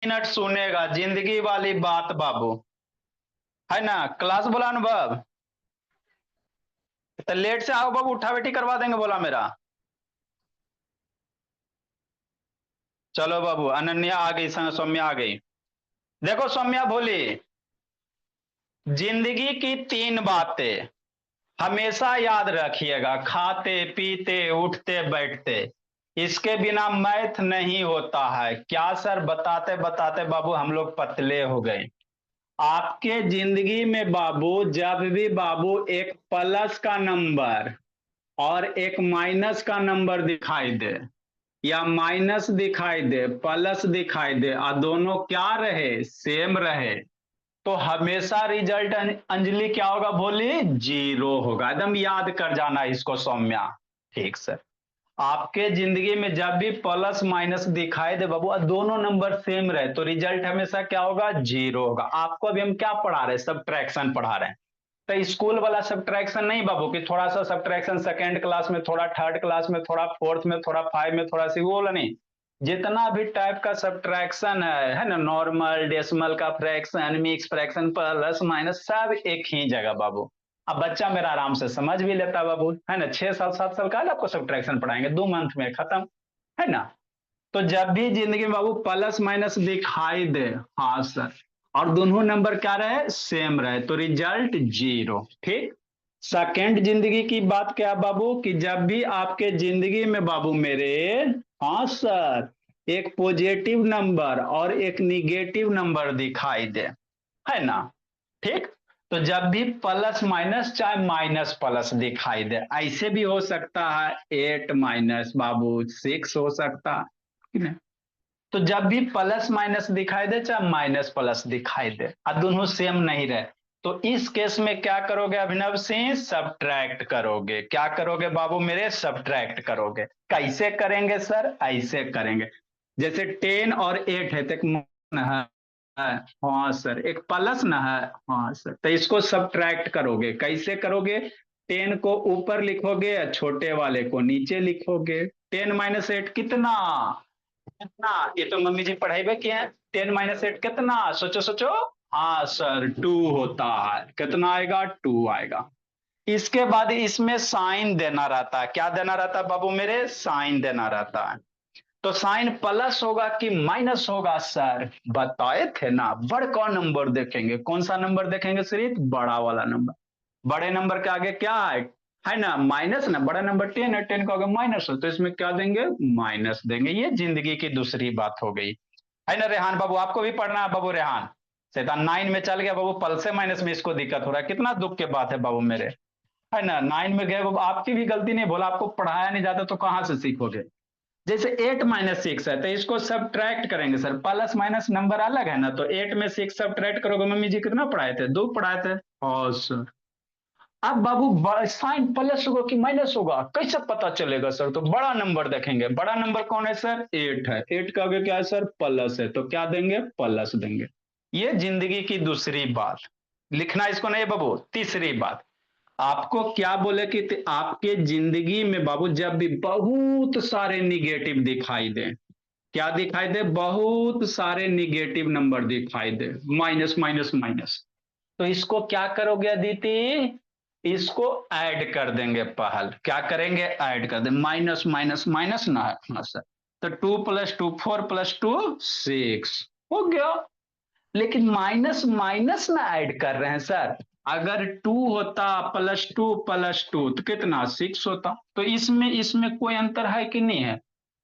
Minute सुनेगा, जिंदगी वाली बात बाबू, है ना। क्लास बोला अनुभव, तो लेट से आओ बाबू, उठा बैठी करवा देंगे बोला मेरा। चलो बाबू, अनन्या आ गई, सौम्या आ गई। देखो सौम्या बोली, जिंदगी की तीन बातें हमेशा याद रखिएगा, खाते पीते उठते बैठते, इसके बिना मैथ नहीं होता है। क्या सर, बताते बताते बाबू हम लोग पतले हो गए। आपके जिंदगी में बाबू जब भी बाबू एक प्लस का नंबर और एक माइनस का नंबर दिखाई दे, या माइनस दिखाई दे प्लस दिखाई दे, और दोनों क्या रहे, सेम रहे, तो हमेशा रिजल्ट अंजलि क्या होगा, बोली जीरो होगा। एकदम याद कर जाना इसको सौम्या। ठीक सर। आपके जिंदगी में जब भी प्लस माइनस दिखाई दे बाबू और दोनों नंबर सेम रहे, तो रिजल्ट हमेशा क्या होगा, जीरो होगा। आपको अभी हम क्या पढ़ा रहे हैं, सब्ट्रैक्शन पढ़ा रहे हैं। तो स्कूल वाला सब्ट्रैक्शन नहीं बाबू, कि थोड़ा सा सब्ट्रैक्शन सेकंड क्लास में, थोड़ा थर्ड क्लास में, थोड़ा फोर्थ में, थोड़ा फाइव में, थोड़ा सी, वो वाला नहीं। जितना भी टाइप का सब्ट्रैक्शन है ना, नॉर्मल, डेसिमल का fraction, mix fraction, plus minus, सब एक ही जगह बाबू। अब बच्चा मेरा आराम से समझ भी लेता है बाबू, है ना। 6 साल 7 साल का आपको सब्ट्रैक्शन पढ़ाएंगे, 2 मंथ में खत्म, है ना। तो जब भी जिंदगी में बाबू प्लस माइनस दिखाई दे, हाँ सर, और दोनों नंबर क्या रहे, सेम रहे, तो रिजल्ट जीरो। ठीक। सेकेंड जिंदगी की बात क्या बाबू, कि जब भी आपके जिंदगी में बाबू मेरे, हाँ सर, एक पॉजिटिव नंबर और एक निगेटिव नंबर दिखाई दे, है ना। ठीक। तो जब भी प्लस माइनस चाहे माइनस प्लस दिखाई दे, ऐसे भी हो सकता है 8 - बाबू 6 हो सकता है। तो जब भी प्लस माइनस दिखाई दे चाहे माइनस प्लस दिखाई दे और दोनों सेम नहीं रहे, तो इस केस में क्या करोगे अभिनव सिंह, सब्ट्रैक्ट करोगे। क्या करोगे बाबू मेरे, सब्ट्रैक्ट करोगे। कैसे करेंगे सर, ऐसे करेंगे, जैसे 10 और 8 है, तो एक है, हाँ सर, एक प्लस ना है, हाँ सर, तो इसको सब्ट्रैक्ट करोगे। कैसे करोगे, 10 को ऊपर लिखोगे और छोटे वाले को नीचे लिखोगे। 10 - 8 कितना, कितना, ये तो मम्मी जी पढ़ाई किए हैं। 10 - 8 कितना, सोचो सोचो। हाँ सर, 2 होता है। कितना आएगा, 2 आएगा। इसके बाद इसमें साइन देना रहता है। क्या देना रहता है बाबू मेरे, साइन देना रहता है। तो साइन प्लस होगा कि माइनस होगा सर, बताए थे ना, बड़ा नंबर देखेंगे। कौन सा नंबर देखेंगे सिर्फ, बड़ा वाला नंबर। बड़े नंबर के आगे क्या है ना, माइनस ना। बड़ा नंबर 10 है, 10 का आगे माइनस हो, तो इसमें क्या देंगे, माइनस देंगे। ये जिंदगी की दूसरी बात हो गई, है ना। रेहान बाबू आपको भी पढ़ना है बाबू, रेहान शैतान 9 में चल गया बाबू, पल से माइनस में इसको दिक्कत हो रहा है। कितना दुख की बात है बाबू मेरे, है ना। 9 में गए बाबू, आपकी भी गलती नहीं, बोला आपको पढ़ाया नहीं जाता तो कहां से सीखोगे। जैसे 8 - 6 है, तो इसको सब्ट्रैक्ट करेंगे सर, प्लस माइनस नंबर अलग है ना, तो 8 में 6 सब्ट्रैक्ट करोगे। मम्मी जी कितना पढ़ाए थे, 2 पढ़ाए थे। और सर अब बाबू साइन प्लस होगा कि माइनस होगा, कैसे पता चलेगा सर, तो बड़ा नंबर देखेंगे। बड़ा नंबर कौन है सर, 8 है। 8 का आगे क्या है सर, प्लस है, तो क्या देंगे, प्लस देंगे। ये जिंदगी की दूसरी बात, लिखना इसको नहीं बाबू। तीसरी बात, आपको क्या बोले कि आपके जिंदगी में बाबू जब भी बहुत सारे निगेटिव दिखाई दे, क्या दिखाई दे, बहुत सारे निगेटिव नंबर दिखाई दे, माइनस माइनस माइनस, तो इसको क्या करोगे अदिति, इसको ऐड कर देंगे। पहल क्या करेंगे, ऐड कर देंगे। माइनस माइनस माइनस ना है, हाँ सर, तो 2 + 2 4 + 2 6 हो गया। लेकिन माइनस माइनस ना ऐड कर रहे हैं सर। अगर 2 होता +2 + 2 तो कितना, 6 होता। तो इसमें इसमें कोई अंतर है कि नहीं है,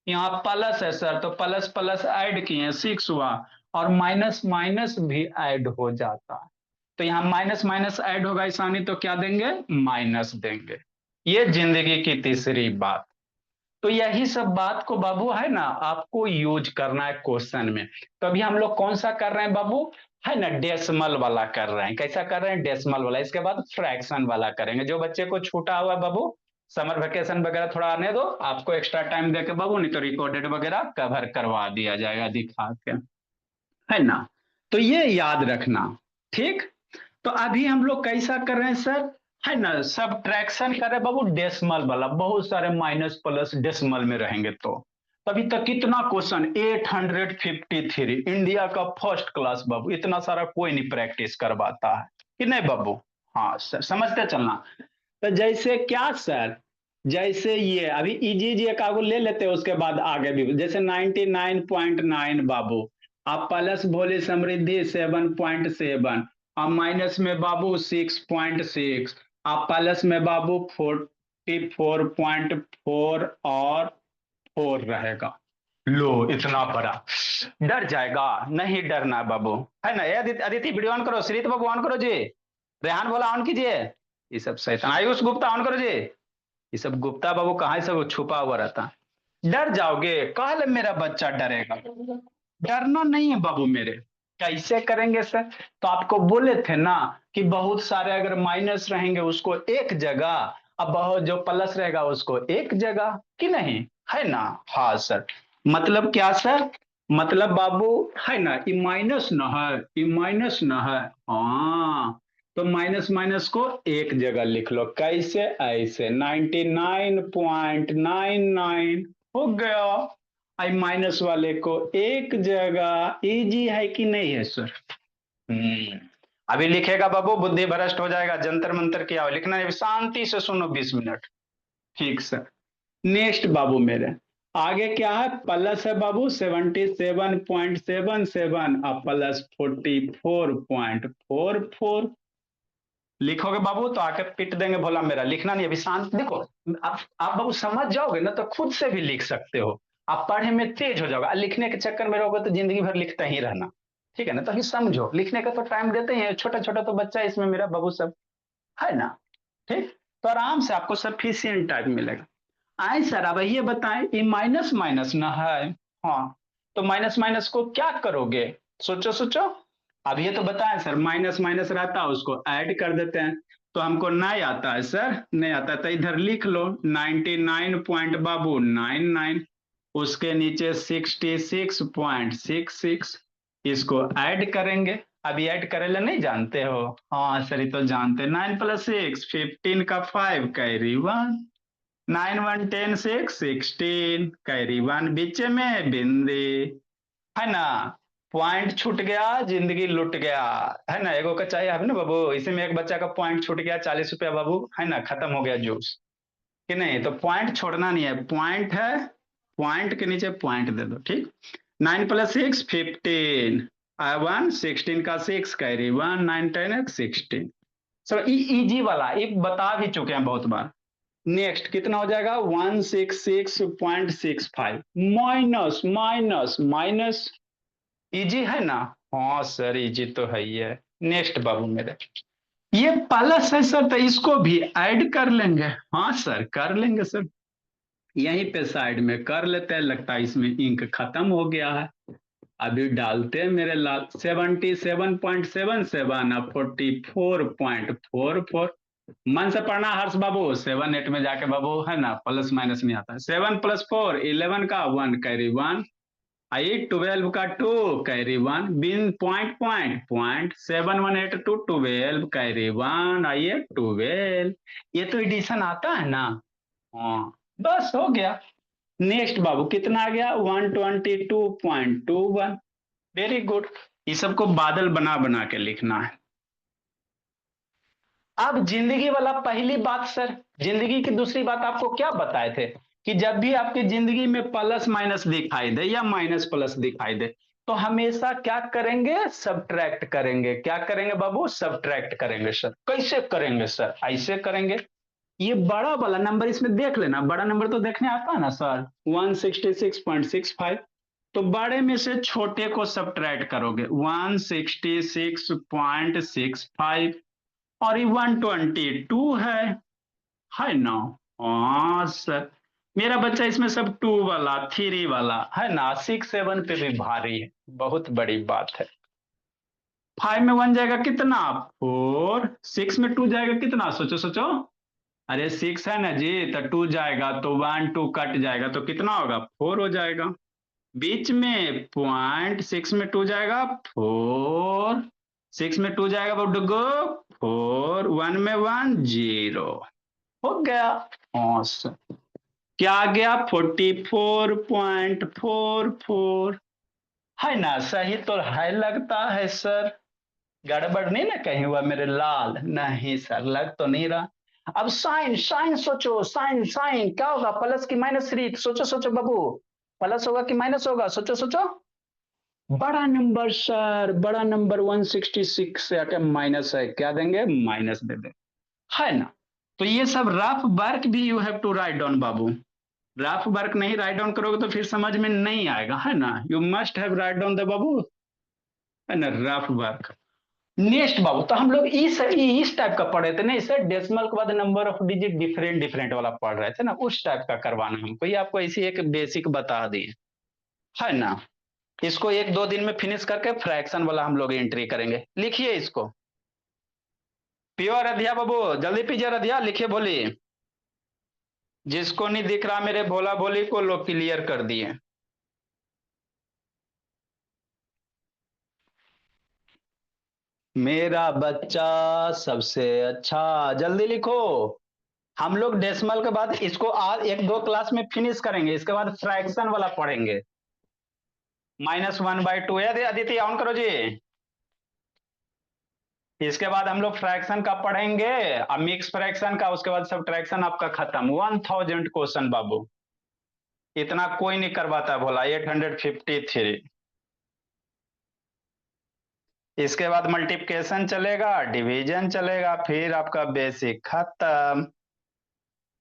यहाँ प्लस है सर, तो प्लस प्लस ऐड किए 6 हुआ, और माइनस माइनस भी ऐड हो जाता है। तो यहाँ माइनस माइनस ऐड होगा ईशानी, तो क्या देंगे, माइनस देंगे। ये जिंदगी की तीसरी बात। तो यही सब बात को बाबू है ना, आपको यूज करना है क्वेश्चन में। तो अभी हम लोग कौन सा कर रहे हैं बाबू, है ना, डेसिमल वाला कर रहे हैं। कैसा कर रहे हैं, डेसिमल वाला। इसके बाद फ्रैक्शन वाला करेंगे। जो बच्चे को छूटा हुआ है बाबू, समर वेकेशन वगैरह थोड़ा आने दो, आपको एक्स्ट्रा टाइम देके बाबू, नहीं तो रिकॉर्डेड वगैरह कवर करवा दिया जाएगा दिखा के, है ना। तो ये याद रखना। ठीक। तो अभी हम लोग कैसा कर रहे हैं सर, है ना, सब ट्रैक्शन कर रहे हैं बाबू, डेसिमल वाला। बहुत सारे माइनस प्लस डेसिमल में रहेंगे, तो तो अभी तक कितना क्वेश्चन 853, इंडिया का फर्स्ट क्लास बाबू, इतना सारा कोई नहीं प्रैक्टिस करवाता है कि नहीं बाबू। हाँ सर, समझते चलना। तो जैसे क्या सर, जैसे ये अभी इजी जी एक आगो ले लेते हैं, उसके बाद आगे भी जैसे 99.9 बाबू, आप प्लस भोले समृद्धि 7.7, आप माइनस में बाबू 6.6, आप प्लस में बाबू 44.4 और 4 रहेगा। लो इतना बड़ा, डर जाएगा? नहीं डरना है बाबू, है ना। अदिति अदिति वीडियो ऑन करो, श्रीत बाबू ऑन करो जी, रेहान बोला ऑन कीजिए। ये सब शैतान, आयुष गुप्ता ऑन करो जी। ये सब गुप्ता बाबू कहाँ सब छुपा हुआ रहता। डर जाओगे? कल मेरा बच्चा डरेगा? डरना नहीं है बाबू मेरे। कैसे करेंगे सर? तो आपको बोले थे ना कि बहुत सारे अगर माइनस रहेंगे उसको एक जगह, अब बहुत जो प्लस रहेगा उसको एक जगह, कि नहीं, है ना। हाँ सर, मतलब क्या सर, मतलब बाबू, है ना, ये माइनस न है, ये माइनस न है। हाँ, तो माइनस माइनस को एक जगह लिख लो, कैसे, ऐसे 99.99 हो गया। आई माइनस वाले को एक जगह, इजी है कि नहीं है सर? अभी लिखेगा बाबू बुद्धि भ्रष्ट हो जाएगा, जंतर मंतर किया हो, लिखना है, शांति से सुनो 20 मिनट। ठीक सर। नेक्स्ट बाबू मेरे, आगे क्या है, प्लस है बाबू 77.77 और प्लस 44.44। लिखोगे बाबू तो आके पिट देंगे भोला मेरा, लिखना नहीं, अभी शांत देखो। आप बाबू समझ जाओगे ना तो खुद से भी लिख सकते हो। आप पढ़ने में तेज हो जाओगे, लिखने के चक्कर में रहोगे तो जिंदगी भर लिखता ही रहना। ठीक है ना, तो अभी समझो, लिखने का तो टाइम देते ही है, छोटा छोटा तो बच्चा है इसमें मेरा बाबू सब, है ना। ठीक, तो आराम से आपको सफिशियंट टाइम मिलेगा। आए सर, अब ये बताएं, ये माइनस माइनस ना है। हाँ, तो माइनस माइनस को क्या करोगे? सोचो सोचो। अब ये तो बताएं सर, माइनस माइनस रहता है उसको ऐड कर देते हैं। तो हमको नहीं आता है सर, नहीं आता है, तो इधर लिख लो 99 पॉइंट बाबू 99, उसके नीचे 66.66, इसको ऐड करेंगे। अभी ऐड करेला नहीं जानते हो? हाँ सर, ये तो जानते, 9 + 6 15 का 5 कैरी 1, 9 1 10 6 16 कैरी 1 बीच में बिंदी, है ना। पॉइंट छूट गया, जिंदगी लुट गया, है ना। एगो का चाहिए है ना बाबू, इसी में एक बच्चा का पॉइंट छूट गया 40 रुपया बाबू, है ना, खत्म हो गया जूस, कि नहीं। तो पॉइंट छोड़ना नहीं है, पॉइंट है, पॉइंट के नीचे पॉइंट दे दो, ठीक। 9 + 6 15, 1 16 का 6 कैरी 1, 9 10 16। सर इजी वाला ये बता भी चुके हैं बहुत बार। नेक्स्ट कितना हो जाएगा, 166.65 माइनस माइनस माइनस, इजी है ना। हाँ सर, इजी तो है ही है। नेक्स्ट बाबू मेरे, ये प्लस है सर, तो इसको भी ऐड कर लेंगे। हाँ सर, कर लेंगे सर, यहीं पे साइड में कर लेते हैं, लगता है इसमें इंक खत्म हो गया है। अभी डालते हैं मेरे लाल, 77.77 और 44.44। मन से पढ़ना हर्ष बाबू, 7 8 में जाके बाबू, है ना, प्लस माइनस नहीं आता है। 7 + 4 11 का 1 कैरी 1, आई 12 का 2 कैरी 1, बिन पॉइंट पॉइंट पॉइंट, 7 1 8 2 12 कैरी 1, आइए 12। ये तो एडिशन आता है ना। हाँ, बस हो गया। नेक्स्ट बाबू कितना आ गया, 122.21। Very good. ये सबको बादल बना बना के लिखना है। अब जिंदगी वाला पहली बात सर, जिंदगी की दूसरी बात आपको क्या बताए थे कि जब भी आपकी जिंदगी में प्लस माइनस दिखाई दे या माइनस प्लस दिखाई दे, तो हमेशा क्या करेंगे, सब्ट्रैक्ट करेंगे। क्या करेंगे बाबू, सब्ट्रैक्ट करेंगे। सर कैसे करेंगे सर? ऐसे करेंगे, ये बड़ा वाला नंबर इसमें देख लेना, बड़ा नंबर तो देखने आता है ना सर, 166.65। तो बड़े में से छोटे को सब्ट्रैक्ट करोगे, 166.65, और ये 122 है ना। हाँ सर, मेरा बच्चा इसमें सब 2 वाला 3 वाला, है ना, 6 7 पे भी भारी है, बहुत बड़ी बात है। 5 में 1 जाएगा कितना, 4, 6 में 2 जाएगा कितना, सोचो सोचो। अरे 6 है ना जी, तो 2 जाएगा तो 1 2 कट जाएगा तो कितना होगा, 4 हो जाएगा। बीच में पॉइंट, 6 में 2 जाएगा 4, 6 में 2 जाएगा बुड्डुगो 4, 1 में 1 0, हो गया। awesome। क्या आ गया 44.44 है ना, सही तो है लगता है सर। गड़बड़ नहीं ना कहीं हुआ मेरे लाल, नहीं सर लग तो नहीं रहा। अब साइन साइन सोचो, साइन साइन क्या होगा, प्लस की माइनस थ्री, सोचो सोचो बाबू, प्लस होगा कि माइनस होगा, सोचो सोचो। बड़ा नंबर सर, बड़ा नंबर 166 से आके माइनस है, क्या देंगे, माइनस दे दे, है ना। तो ये सब रफ वर्क भी you have to write down बाबू। रफ वर्क नहीं राइट डाउन करोगे तो फिर समझ में नहीं आएगा, है ना, you must have write down the बाबू, है ना, रफ वर्क। नेक्स्ट बाबू, तो हम लोग इस टाइप का पढ़े थे नहीं सर, डेसिमल के बाद number of digit different different वाला पढ़ रहे थे ना, उस टाइप का करवाना हमको, ये आपको इसी एक बेसिक बता दिए, है ना। इसको एक दो दिन में फिनिश करके फ्रैक्शन वाला हम लोग एंट्री करेंगे, लिखिए इसको। प्योर अधिया बाबू, जल्दी पीजिए अधिया, लिखिए बोली। जिसको नहीं दिख रहा मेरे भोला भोली को, लोग क्लियर कर दिए। मेरा बच्चा सबसे अच्छा, जल्दी लिखो। हम लोग डेसिमल के बाद इसको आज एक दो क्लास में फिनिश करेंगे, इसके बाद फ्रैक्शन वाला पढ़ेंगे। -1/2 है अदिति, ऑन करो जी। इसके बाद हम लोग फ्रैक्शन का पढ़ेंगे, अब मिक्स फ्रैक्शन का, उसके बाद सब्ट्रैक्शन आपका खत्म। 1000 क्वेश्चन बाबू, इतना कोई नहीं करवाता भोला, 853। इसके बाद मल्टीप्लिकेशन चलेगा, डिवीजन चलेगा, फिर आपका बेसिक खत्म,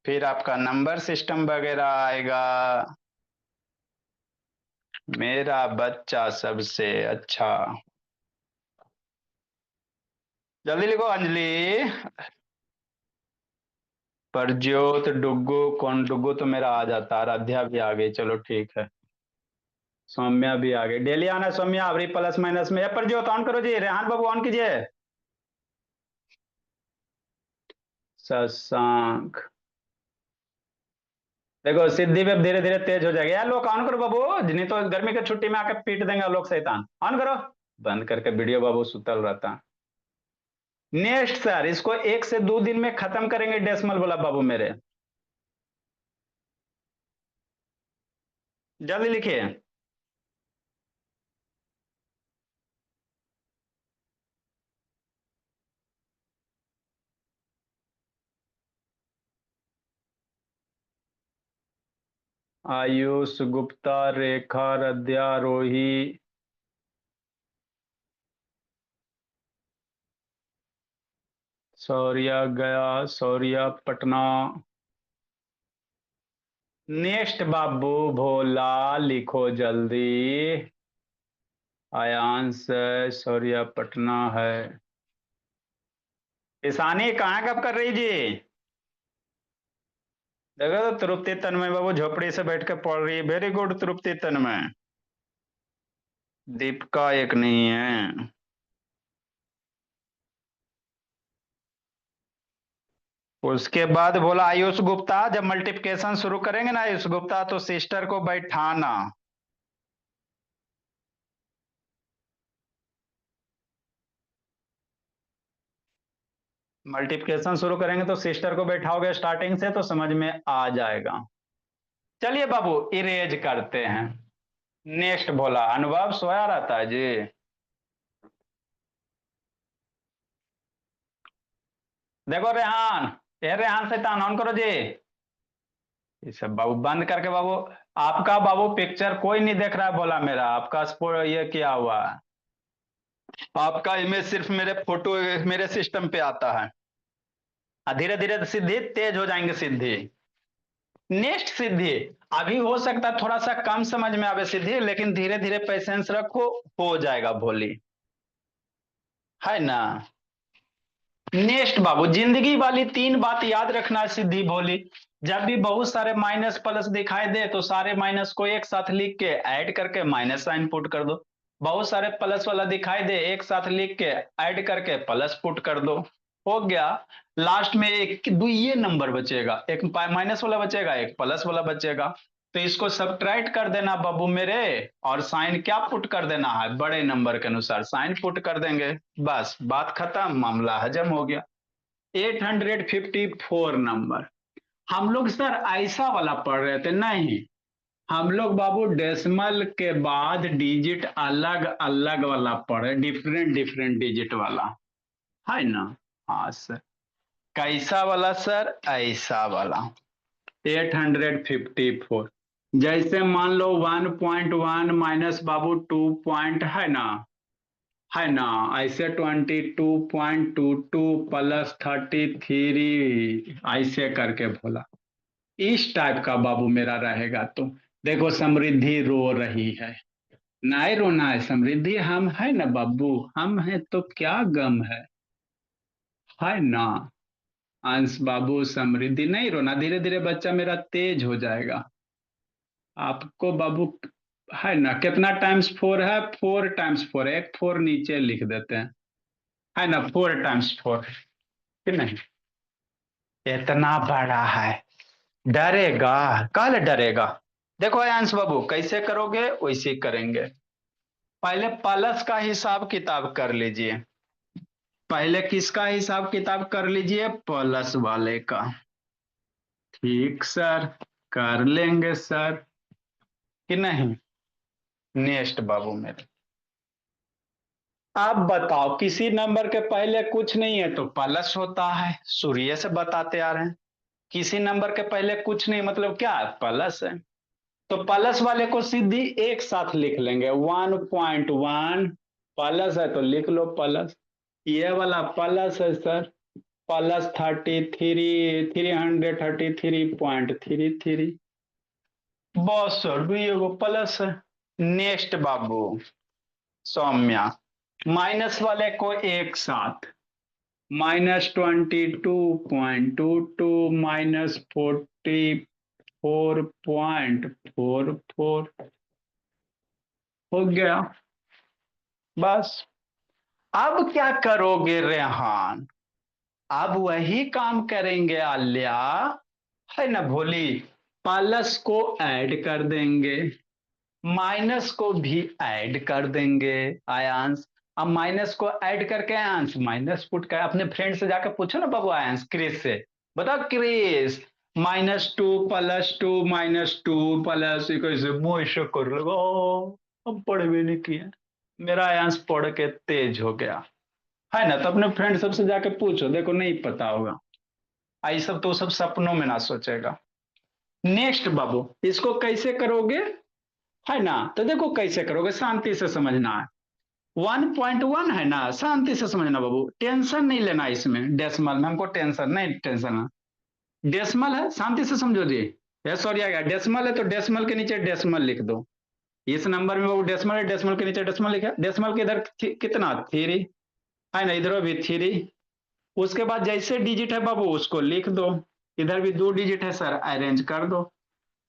फिर आपका नंबर सिस्टम वगैरह आएगा। मेरा बच्चा सबसे अच्छा, जल्दी लिखो अंजलि। परज्योत डुग्गू, कौन डुग्गू तो मेरा आ जाता, आराध्या भी आ गई, चलो ठीक है। सौम्या भी आ गई, डेली आना सौम्या, अभी प्लस माइनस में है। परज्योत ऑन करो जी, रेहान बाबू ऑन कीजिए। शशांक, देखो सिद्धि वेब धीरे धीरे तेज हो जाएगी यार, लोग ऑन करो बाबू, नहीं तो गर्मी की छुट्टी में आके पीट देंगे लोग शैतान, ऑन करो। बंद करके वीडियो बाबू सुतल रहता। नेक्स्ट सर, इसको एक से दो दिन में खत्म करेंगे डेसिमल वाला बाबू मेरे, जल्दी लिखिए। आयुष गुप्ता, रेखा, रद्या, रोही, शौर्या गया, शौर्या पटना। नेक्स्ट बाबू भोला, लिखो जल्दी। आयांश शौर्या पटना है। ईशानी कहाँ कब कर रही जी, देखो तो तृप्ति तन्मय बाबू झोपड़ी से बैठ के पढ़ रही है, वेरी गुड तृप्ति तन्मय। दीपिका एक नहीं है। उसके बाद बोला आयुष गुप्ता, जब मल्टीप्लिकेशन शुरू करेंगे ना आयुष गुप्ता, तो सिस्टर को बैठाना। मल्टीप्लिकेशन शुरू करेंगे तो सिस्टर को बैठाओगे स्टार्टिंग से तो समझ में आ जाएगा। चलिए बाबू इरेज करते हैं। नेक्स्ट बोला अनुभव सोया रहता है जी। देखो रेहान, ये रेहान शैतान ऑन करो जी। ये सब बाबू बंद करके बाबू, आपका बाबू पिक्चर कोई नहीं देख रहा है बोला मेरा, आपका ये किया हुआ है, आपका इमेज सिर्फ मेरे फोटो मेरे सिस्टम पे आता है। धीरे धीरे सिद्धि तेज हो जाएंगे सिद्धि। नेक्स्ट सिद्धि, अभी हो सकता है थोड़ा सा कम समझ में आवे सिद्धि, लेकिन धीरे धीरे पेशेंस रखो, हो जाएगा भोली, है ना। नेक्स्ट बाबू, जिंदगी वाली तीन बात याद रखना है सिद्धि भोली। जब भी बहुत सारे माइनस प्लस दिखाई दे तो सारे माइनस को एक साथ लिख के ऐड करके माइनस साइन पुट कर दो। बहुत सारे प्लस वाला दिखाई दे, एक साथ लिख के ऐड करके प्लस पुट कर दो, हो गया। लास्ट में एक दो ये नंबर बचेगा, एक माइनस वाला बचेगा, एक प्लस वाला बचेगा। तो इसको सब्ट्रैक्ट कर देना बाबू मेरे, और साइन क्या पुट कर देना है, बड़े नंबर के अनुसार साइन पुट कर देंगे, बस बात खत्म, मामला हजम हो गया। 854 नंबर। हम लोग सर ऐसा वाला पढ़ रहे थे, नहीं हम लोग बाबू डेसिमल के बाद डिजिट अलग अलग वाला पढ़े, डिफरेंट डिफरेंट डिजिट वाला, है ना। हाँ सर, कैसा वाला सर, ऐसा वाला 854। जैसे मान लो 1.1 माइनस बाबू 2 पॉइंट है ना, ऐसे 22.22 प्लस 33, ऐसे करके बोला। इस टाइप का बाबू मेरा रहेगा। तो देखो समृद्धि रो रही है, नहीं रोना है समृद्धि, हम है ना बाबू, हम हैं तो क्या गम है ना। अंश बाबू समृद्धि नहीं रोना, धीरे धीरे बच्चा मेरा तेज हो जाएगा। आपको बाबू है ना, कितना टाइम्स 4 है, 4 टाइम्स 4, एक 4 नीचे लिख देते हैं, है ना, 4 टाइम्स 4, कि नहीं। इतना बड़ा है, डरेगा, कल डरेगा। देखो अंश बाबू कैसे करोगे वैसे करेंगे। पहले प्लस का हिसाब किताब कर लीजिए, पहले किसका हिसाब किताब कर लीजिए, प्लस वाले का। ठीक सर, कर लेंगे सर, कि नहीं। नेक्स्ट बाबू मेरे, आप बताओ किसी नंबर के पहले कुछ नहीं है तो प्लस होता है, शुरू से बताते आ रहे हैं। किसी नंबर के पहले कुछ नहीं मतलब क्या है, प्लस है। तो प्लस वाले को सीधी एक साथ लिख लेंगे, 1.1 प्लस है तो लिख लो प्लस। ये वाला प्लस है सर, प्लस 33333.33। बस सर ये वो प्लस है। नेक्स्ट बाबू सौम्या, माइनस वाले को एक साथ, -22.22 -44.44 हो गया। बस अब क्या करोगे रेहान, अब वही काम करेंगे आल्या, है ना भोली। प्लस को ऐड कर देंगे, माइनस को भी ऐड कर देंगे आयांश। अब माइनस को ऐड करके आयांश माइनस पुट कर, अपने फ्रेंड से जाकर पूछो ना बाबू आयांश, क्रिस से बताओ क्रिस, -2 + 2 -2 कैसे मुझे कर लगा, हम पढ़ भी नहीं किए। मेरा आयांश पढ़ के तेज हो गया, है ना। तो अपने फ्रेंड सबसे जाके पूछो, देखो नहीं पता होगा, आई सब तो सब सपनों में ना सोचेगा। नेक्स्ट बाबू, इसको कैसे करोगे, है ना। तो देखो कैसे करोगे, शांति से समझना है। 1.1 है ना, शांति से समझना बाबू, टेंशन नहीं लेना इसमें, डेसिमल में हमको टेंशन नहीं, टेंशन है। डेसिमल है, शांति से समझो जी। सॉरी आ गया, डेसिमल है तो डेसिमल के नीचे डेसिमल लिख दो। इस नंबर में बाबू डेसिमल है, डेसिमल के नीचे डेसिमल लिखा, डेसिमल के इधर कितना 3, है ना, इधर भी 3। उसके बाद जैसे डिजिट है बाबू उसको लिख दो, इधर भी 2 डिजिट है सर, अरेंज कर दो।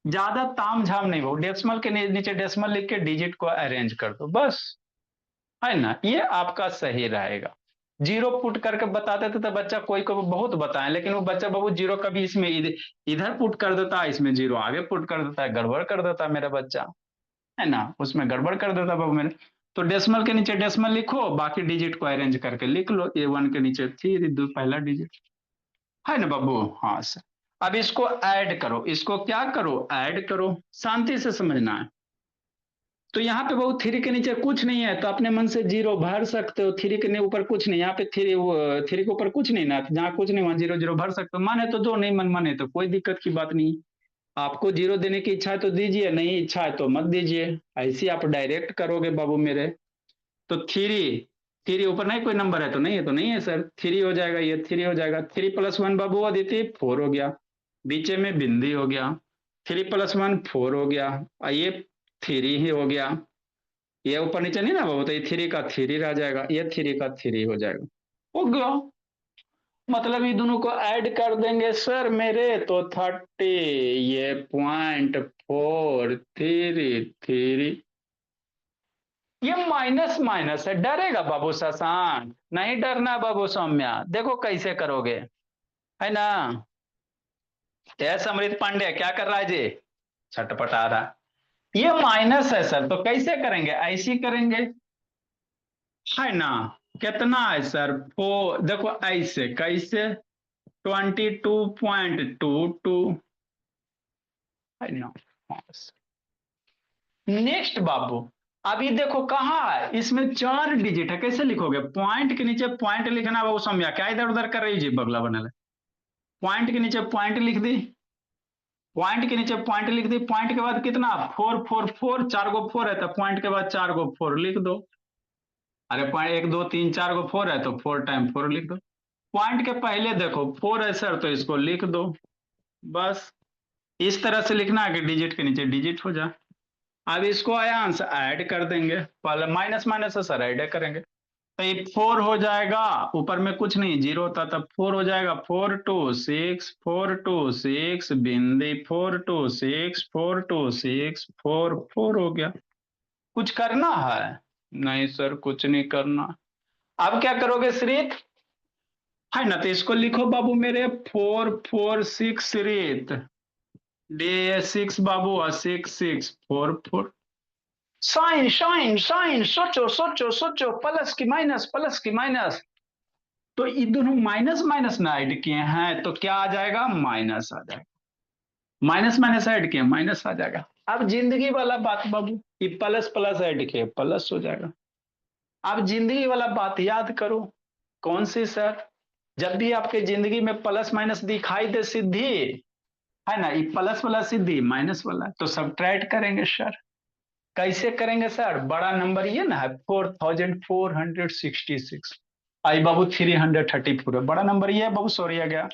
ज्यादा ताम झाम नहीं हो, डेसिमल के नीचे डेसिमल लिख के डिजिट को अरेंज कर दो बस, है ना, ये आपका सही रहेगा। जीरो पुट करके बताते थे तो बच्चा कोई को बहुत बताए, लेकिन वो बच्चा बाबू जीरो कभी इसमें इधर पुट कर देता है, इसमें जीरो आगे पुट कर देता है, गड़बड़ कर देता है मेरा बच्चा, है ना, उसमें गड़बड़ कर देता है बाबू मेरे। तो डेसिमल के नीचे डेसिमल लिखो, बाकी डिजिट को अरेंज करके लिख लो, A1 के नीचे 3, दो पहला डिजिट, है ना बाबू। हाँ सर, अब इसको ऐड करो, इसको क्या करो, ऐड करो, शांति से समझना है। तो यहाँ पे बहुत 3 के नीचे कुछ नहीं है तो अपने मन से जीरो भर सकते हो, 3 के ऊपर कुछ नहीं, यहाँ पे 3 के ऊपर कुछ नहीं ना, जहाँ कुछ नहीं वहां जीरो जीरो भर सकते हो, माने तो दो, नहीं मन माने तो कोई दिक्कत की बात नहीं। आपको जीरो देने की इच्छा है तो दीजिए, नहीं इच्छा है तो मत दीजिए, ऐसे आप डायरेक्ट करोगे बाबू मेरे। तो 3 ऊपर नहीं कोई नंबर है तो नहीं है, तो नहीं है सर, 3 हो जाएगा, ये 3 हो जाएगा, 3+1 बाबू अदिति 4 हो गया, बीचे में बिंदी हो गया, 3+1 4 हो गया, ये 3 ही हो गया, ये ऊपर नीचे नहीं ना बाबू, तो ये 3 का 3 रह जाएगा, ये 3 का 3 हो जाएगा, हो गया। मतलब ये दोनों को ऐड कर देंगे सर मेरे तो 30, ये 0.433, ये माइनस माइनस है, डरेगा बाबू शशांक, नहीं डरना बाबू सौम्या, देखो कैसे करोगे, है ना। यस अमृत पांडे क्या कर रहा है जी, छटपटा रहा। ये माइनस है सर तो कैसे करेंगे, ऐसे करेंगे, है ना। कितना है सर, देखो ऐसे कैसे, 22.22। नेक्स्ट बाबू, अभी देखो कहाँ है, इसमें 4 डिजिट है, कैसे लिखोगे? पॉइंट के नीचे पॉइंट लिखना है, वो समझा क्या इधर उधर कर रही जी बगला बना ले। पॉइंट के नीचे पॉइंट लिख दी, पॉइंट के नीचे पॉइंट लिख दी, पॉइंट के बाद कितना? 444, 4 गो 4 है तो पॉइंट के बाद 4 गो 4 लिख दो। अरे पॉइंट 1 2 3 4 गो 4 है तो 4 टाइम 4 लिख दो। पॉइंट के पहले देखो 4 है सर, तो इसको लिख दो। बस इस तरह से लिखना है कि डिजिट के नीचे डिजिट हो जाए। अब इसको आयांश ऐड कर देंगे, पहले माइनस माइनस से सर ऐड करेंगे, तो ये 4 हो जाएगा। ऊपर में कुछ नहीं, जीरो होता तब 4 हो जाएगा। 4 2 6 4 2 6 बिंदी 4 2 6 4 2 6 4 4 हो गया। कुछ करना है? नहीं सर कुछ नहीं करना। अब क्या करोगे श्रीत? है ना, तो इसको लिखो बाबू मेरे 4 4 6 रीत, डे 6 बाबू और 6 6 4 4। साइन साइन साइन, सोचो सोचो सोचो, प्लस की माइनस, प्लस की माइनस। तो ये दोनों माइनस माइनस ना ऐड किए हैं तो क्या आ जाएगा? माइनस आ जाएगा। माइनस माइनस ऐड किए, माइनस आ जाएगा। अब जिंदगी वाला बात बाबू, ये प्लस प्लस ऐड किए, प्लस हो जाएगा। अब जिंदगी वाला बात याद करो। कौन सी सर? जब भी आपके जिंदगी में प्लस माइनस दिखाई दे सिद्धि, है ना, ये प्लस वाला सिद्धि माइनस वाला, तो सब्ट्रैक्ट करेंगे सर। कैसे करेंगे सर? बड़ा नंबर ये ना है 4466, आई बाबू 334 है, बड़ा नंबर ये है बाबू, सॉरी आ गया।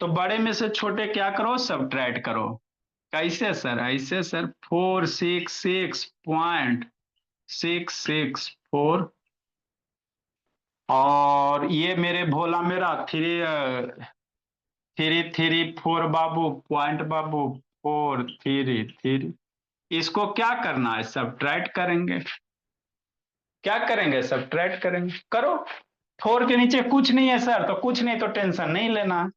तो बड़े में से छोटे क्या करो? सब्ट्रैक्ट करो। कैसे सर? ऐसे सर, 466.664, और ये मेरे भोला मेरा 334 बाबू, पॉइंट बाबू 433। इसको क्या करना है? सब्ट्रैक्ट करेंगे। क्या करेंगे? सब्ट्रैक्ट करेंगे, करो। 4 के नीचे कुछ नहीं है सर, तो कुछ नहीं तो टेंशन नहीं लेना।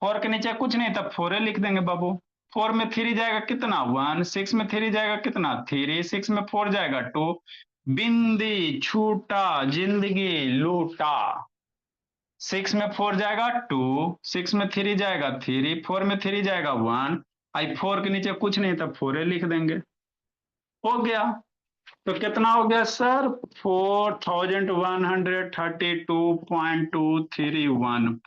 4 के नीचे कुछ नहीं तब 4 लिख देंगे बाबू। 4 में 3 जाएगा कितना? 1, 6 में 3 जाएगा कितना? 3, 6 में 4 जाएगा 2, बिंदी छूटा जिंदगी लूटा। 6 में 4 जाएगा 2, 6 में 3 जाएगा 3, 4 में 3 जाएगा 1, आई 4 के नीचे कुछ नहीं तब 4 लिख देंगे। हो गया। तो कितना हो गया सर? 4132.231।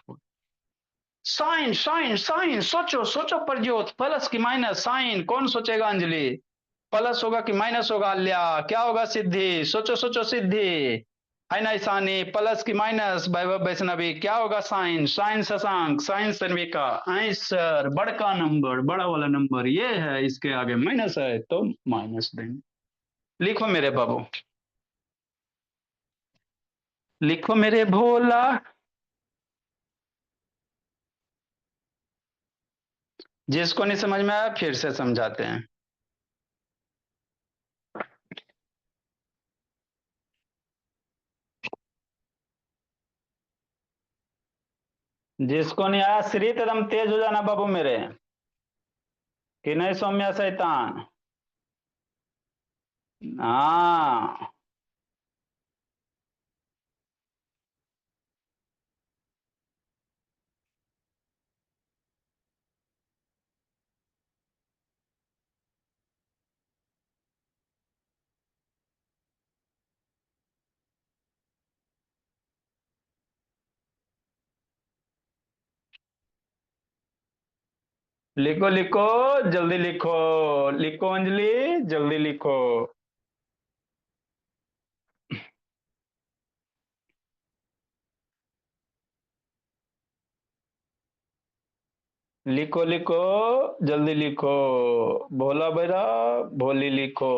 साइन साइन साइन, सोचो सोचो प्रज्योत, प्लस की माइनस साइन, कौन सोचेगा अंजलि? प्लस होगा कि माइनस होगा? अल्या क्या होगा? सिद्धि, सोचो सोचो सिद्धि। है ना ईशानी, प्लस की माइनस? वैभव वैष्णवी क्या होगा? साइन, साइन शशांक, साइन सन्विका, आई सर बड़का नंबर, बड़ा वाला नंबर ये है, इसके आगे माइनस है तो माइनस देंगे। लिखो मेरे बाबू, लिखो मेरे भोला। जिसको नहीं समझ में आया फिर से समझाते हैं। जिसको नहीं आया श्री एकदम तेज हो जाना बाबू मेरे, कि नहीं सौम्या शैतान? हाँ। लिखो लिखो, जल्दी लिखो, लिखो अंजलि, जल्दी लिखो। लिखो लिखो, जल्दी लिखो। भोला बेरा, भोली लिखो।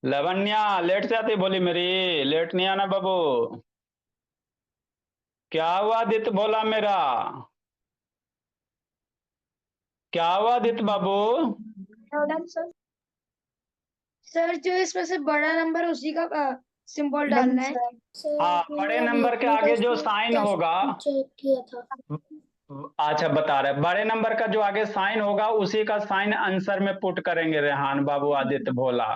लवण्या लेट जाती बोली मेरी, लेट नहीं आना बाबू। क्या हुआ आदित्य भोला मेरा? क्या हुआ आदित्य बाबू? Madam sir. सर जो इसमें से बड़ा नंबर उसी का सिंबल डालना है। हाँ, बड़े नंबर के आगे जो साइन होगा, चेक किया था। अच्छा बता रहे, बड़े नंबर का जो आगे साइन होगा उसी का साइन आंसर में पुट करेंगे रेहान बाबू आदित्य भोला,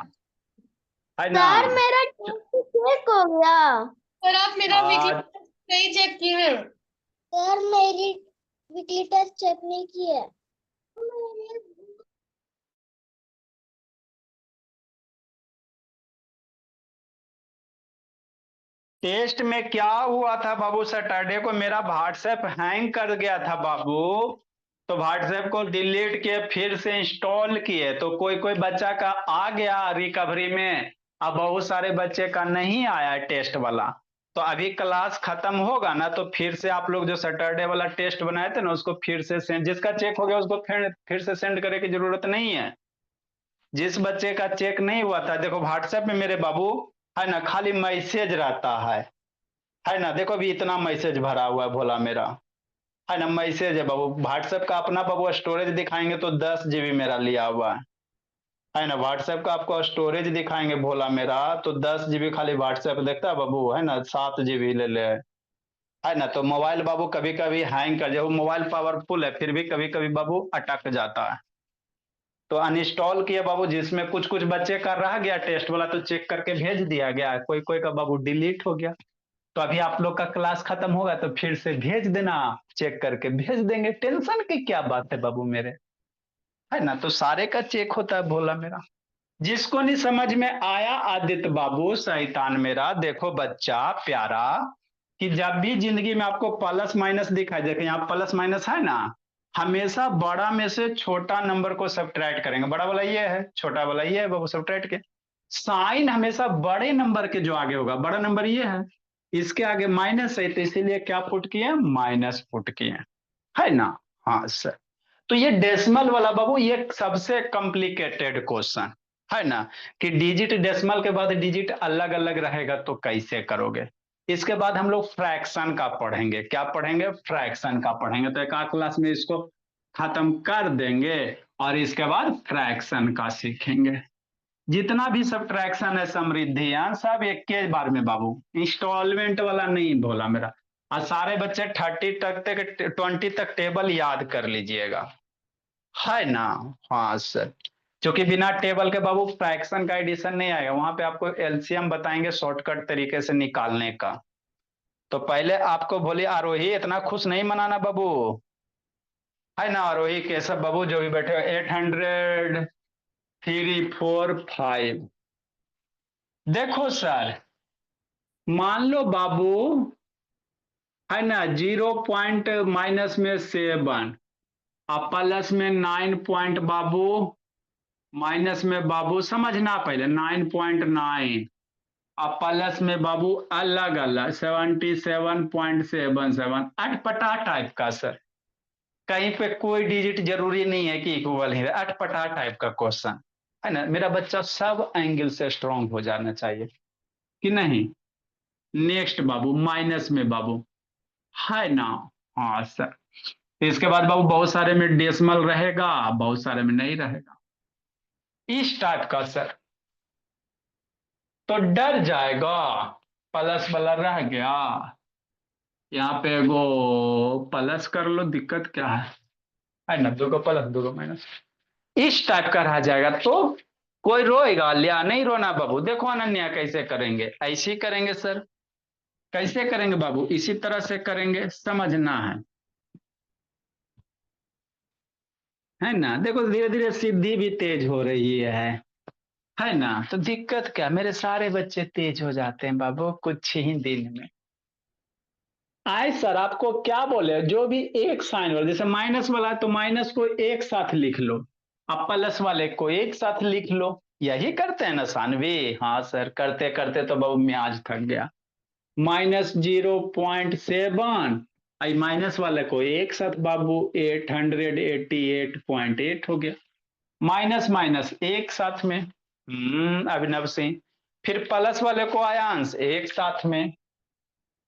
है ना? सर मेरा चेक हो गया। सर आप मेरा वीकली आ, नहीं चेक किए। सर मेरी वीकली टेस्ट चेक नहीं की है। टेस्ट में क्या हुआ था बाबू? सैटरडे को मेरा व्हाट्सएप हैंग कर गया था बाबू, तो व्हाट्सएप को डिलीट किए, फिर से इंस्टॉल किए, तो कोई कोई बच्चा का आ गया रिकवरी में, अब बहुत सारे बच्चे का नहीं आया टेस्ट वाला। तो अभी क्लास खत्म होगा ना, तो फिर से आप लोग जो सैटरडे वाला टेस्ट बनाए थे ना, उसको फिर से सेंड, जिसका चेक हो गया उसको फिर से सेंड करने की जरूरत नहीं है। जिस बच्चे का चेक नहीं हुआ था, देखो व्हाट्सएप में मेरे बाबू, है ना, खाली मैसेज रहता है ना, देखो अभी इतना मैसेज भरा हुआ है भोला मेरा, है ना, मैसेज है बाबू। व्हाट्सएप का अपना बाबू स्टोरेज दिखाएंगे तो 10 GB मेरा लिया हुआ है ना। व्हाट्सएप का आपको स्टोरेज दिखाएंगे भोला मेरा, तो 10 GB खाली व्हाट्सएप देखता है बाबू, है ना, 7 GB ले ले, है ना। तो मोबाइल बाबू कभी कभी हैंग कर जाए, मोबाइल पावरफुल है फिर भी कभी कभी बाबू अटक जाता है। तो अनइंस्टॉल किया बाबू, जिसमें कुछ कुछ बच्चे का रह गया टेस्ट वाला तो चेक करके भेज दिया गया, कोई कोई का बाबू डिलीट हो गया। तो अभी आप लोग का क्लास खत्म होगा तो फिर से भेज देना, चेक करके भेज देंगे, टेंशन की क्या बात है बाबू मेरे, है ना। तो सारे का चेक होता है भोला मेरा। जिसको नहीं समझ में आया आदित्य बाबू शैतान मेरा, देखो बच्चा प्यारा, कि जब भी जिंदगी में आपको प्लस माइनस दिखाई दे, यहाँ प्लस माइनस है ना, हमेशा बड़ा में से छोटा नंबर को सब्ट्रैक्ट करेंगे। बड़ा वाला ये है, छोटा वाला ये है बाबू, सब्ट्रैक्ट के साइन हमेशा बड़े नंबर के जो आगे होगा, बड़ा नंबर ये है, इसके आगे माइनस है, तो इसीलिए क्या पुट किए, माइनस पुट किए, है ना। हाँ सर। तो ये डेसिमल वाला बाबू ये सबसे कॉम्प्लिकेटेड क्वेश्चन है ना, कि डिजिट डेसिमल के बाद डिजिट अलग अलग रहेगा तो कैसे करोगे। इसके बाद हम लोग फ्रैक्शन का पढ़ेंगे, क्या पढ़ेंगे, फ्रैक्शन का पढ़ेंगे, तो एक आध क्लास में इसको खत्म कर देंगे और इसके बाद फ्रैक्शन का सीखेंगे। जितना भी सब्ट्रैक्शन है, समृद्धियां, सब एक के बार में बाबू, इंस्टॉलमेंट वाला नहीं भोला मेरा। और सारे बच्चे 30 तक 20 तक टेबल याद कर लीजिएगा, है ना। हाँ सर। क्योंकि बिना टेबल के बाबू फ्रैक्शन का एडिशन नहीं आएगा, वहां पे आपको एलसीएम बताएंगे शॉर्टकट तरीके से निकालने का। तो पहले आपको बोलिए आरोही, इतना खुश नहीं मनाना बाबू, है ना। आरोही केशव बाबू जो भी बैठे हो, 800 3 4 5। देखो सर, मान लो बाबू, है ना, 0 पॉइंट माइनस में 7 और प्लस में 9 पॉइंट बाबू, माइनस में बाबू समझना पहले 9.9 और प्लस में बाबू अलग अलग 77.77, अटपटा टाइप का सर। कहीं पे कोई डिजिट जरूरी नहीं है कि इक्वल ही रहे, अटपटा टाइप का क्वेश्चन, है ना। मेरा बच्चा सब एंगल से स्ट्रांग हो जाना चाहिए कि नहीं। नेक्स्ट बाबू माइनस में बाबू, है ना। हाँ सर। इसके बाद बाबू बहुत सारे में डेसिमल रहेगा, बहुत सारे में नहीं रहेगा, इस टाइप का सर। तो डर जाएगा, प्लस वाला रह गया, यहाँ पे एगो प्लस कर लो, दिक्कत क्या है ना, दो को प्लस दो को माइनस, इस टाइप का रह जाएगा। तो कोई रोएगा लिया, नहीं रोना बाबू। देखो अनन्या कैसे करेंगे, ऐसे ही करेंगे सर। कैसे करेंगे बाबू, इसी तरह से करेंगे, समझना है ना। देखो धीरे धीरे सिद्धि भी तेज हो रही है ना। तो दिक्कत क्या, मेरे सारे बच्चे तेज हो जाते हैं बाबू कुछ ही दिन में। आए सर, आपको क्या बोले, जो भी एक साइन वाला, जैसे माइनस वाला है तो माइनस को एक साथ लिख लो, अब प्लस वाले को एक साथ लिख लो, यही करते हैं ना सानवी। हाँ सर, करते करते तो बाबू म्याज थक गया। -0.7, आई माइनस वाले को एक साथ बाबू 888.8 हो गया, माइनस माइनस एक साथ में, अभिनव सिंह। फिर प्लस वाले को आयांश एक साथ में,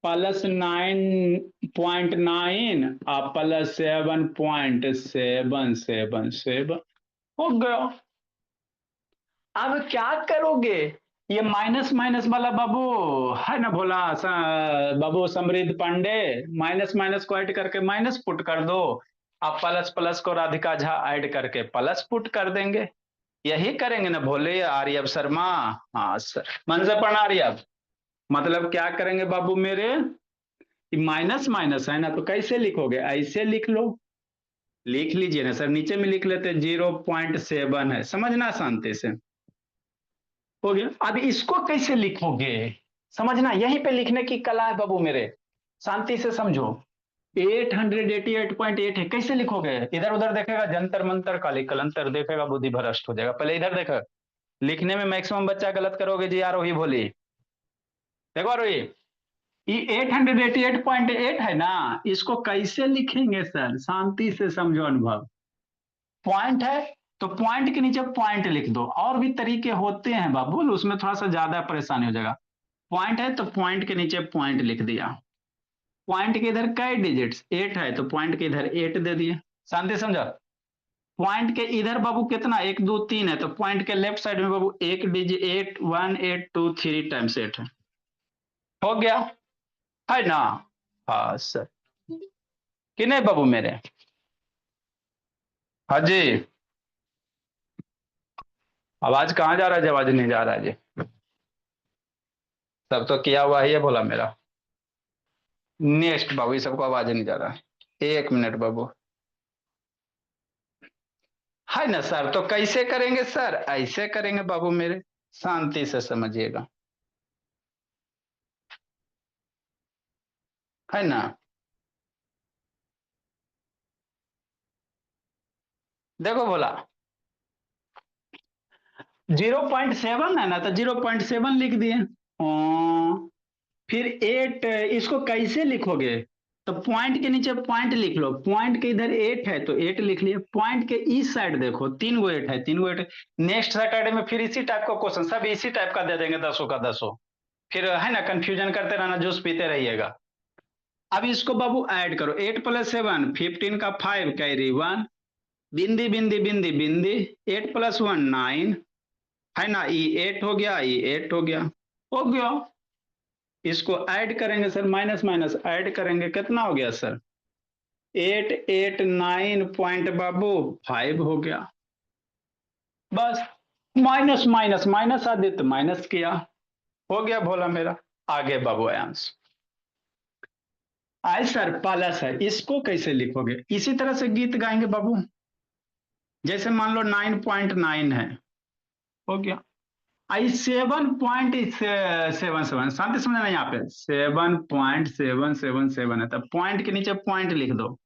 +9.9 और +7.777 हो गया। अब क्या करोगे, ये माइनस माइनस वाला बाबू है ना, भोला बाबू समृद्ध पांडे, माइनस माइनस को ऐड करके माइनस पुट कर दो, आप प्लस प्लस को राधिका झा ऐड करके प्लस पुट कर देंगे। यही करेंगे ना भोले आर्यव शर्मा। हाँ सर, मन से पढ़ना आर्यव। मतलब क्या करेंगे बाबू मेरे, माइनस माइनस है ना, तो कैसे लिखोगे, ऐसे लिख लो, लिख लीजिए ना सर, नीचे में लिख लेते 0.7 है, समझना शांति से, हो गया। अब इसको कैसे लिखोगे, समझना, यहीं पे लिखने की कला है बाबू मेरे, शांति से समझो। 888.8 है, कैसे लिखोगे, इधर उधर देखेगा जंतर मंतर काली कलंतर देखेगा, बुद्धि भ्रष्ट हो जाएगा, पहले इधर देखो, लिखने में मैक्सिमम बच्चा गलत करोगे जी, आरोही भोली, देखो आरोही, ये 888.8 है ना, इसको कैसे लिखेंगे सर, शांति से समझो अनुभव। पॉइंट है तो पॉइंट के नीचे पॉइंट लिख दो, और भी तरीके होते हैं बाबू, उसमें थोड़ा सा ज्यादा परेशानी हो जाएगा। पॉइंट है तो पॉइंट के नीचे पॉइंट लिख दिया, पॉइंट के इधर कई डिजिट्स, 8 है तो पॉइंट के इधर 8 दे दिए, शांति समझा। पॉइंट के इधर बाबू कितना, 1 2 3 है, तो पॉइंट के लेफ्ट साइड में बाबू एक डिजिट 8 1 8 2 3 टाइम्स 8 है, हो गया है ना। हाँ सर, कि नहीं बाबू मेरे, हाँ जी। आवाज कहाँ जा रहा है, आवाज नहीं जा रहा है जी, सब तो किया हुआ ही है बोला मेरा। नेक्स्ट बाबू, ये सबको आवाज नहीं जा रहा है, 1 मिनट बाबू, है ना सर। तो कैसे करेंगे सर, ऐसे करेंगे बाबू मेरे, शांति से समझिएगा, है ना। देखो बोला 0.7 है ना, तो 0.7 लिख दिए। फिर 8, इसको कैसे लिखोगे, तो पॉइंट के नीचे पॉइंट लिख लो, पॉइंट के इधर 8 है तो 8 लिख लिए, पॉइंट के इस साइड देखो 3 गो 8 है, 3 गो 8। नेक्स्ट सैटरडे में फिर इसी टाइप का क्वेश्चन, सब इसी टाइप का दे देंगे, 10 का 10, फिर है ना कंफ्यूजन करते रहना, जूस पीते रहिएगा। अब इसको बाबू ऐड करो, 8 + 7 15 का 5 कैरी 1, बिंदी बिंदी बिंदी बिंदी, 8 + 1 9, है ना, ई 8 हो गया, ई 8 हो गया, हो गया। इसको ऐड करेंगे सर, माइनस माइनस ऐड करेंगे, कितना हो गया सर, 889 पॉइंट बाबू 5 हो गया, बस। Minus minus minus Aditya minus किया, हो गया भोला मेरा। आगे बाबू आंसर आए सर, प्लस है, इसको कैसे लिखोगे, इसी तरह से गीत गाएंगे बाबू, जैसे मान लो 9.9 है, हो गया। आई 7.77, शांति समझना, यहाँ पे 7.777 है, तो पॉइंट के नीचे पॉइंट लिख दो,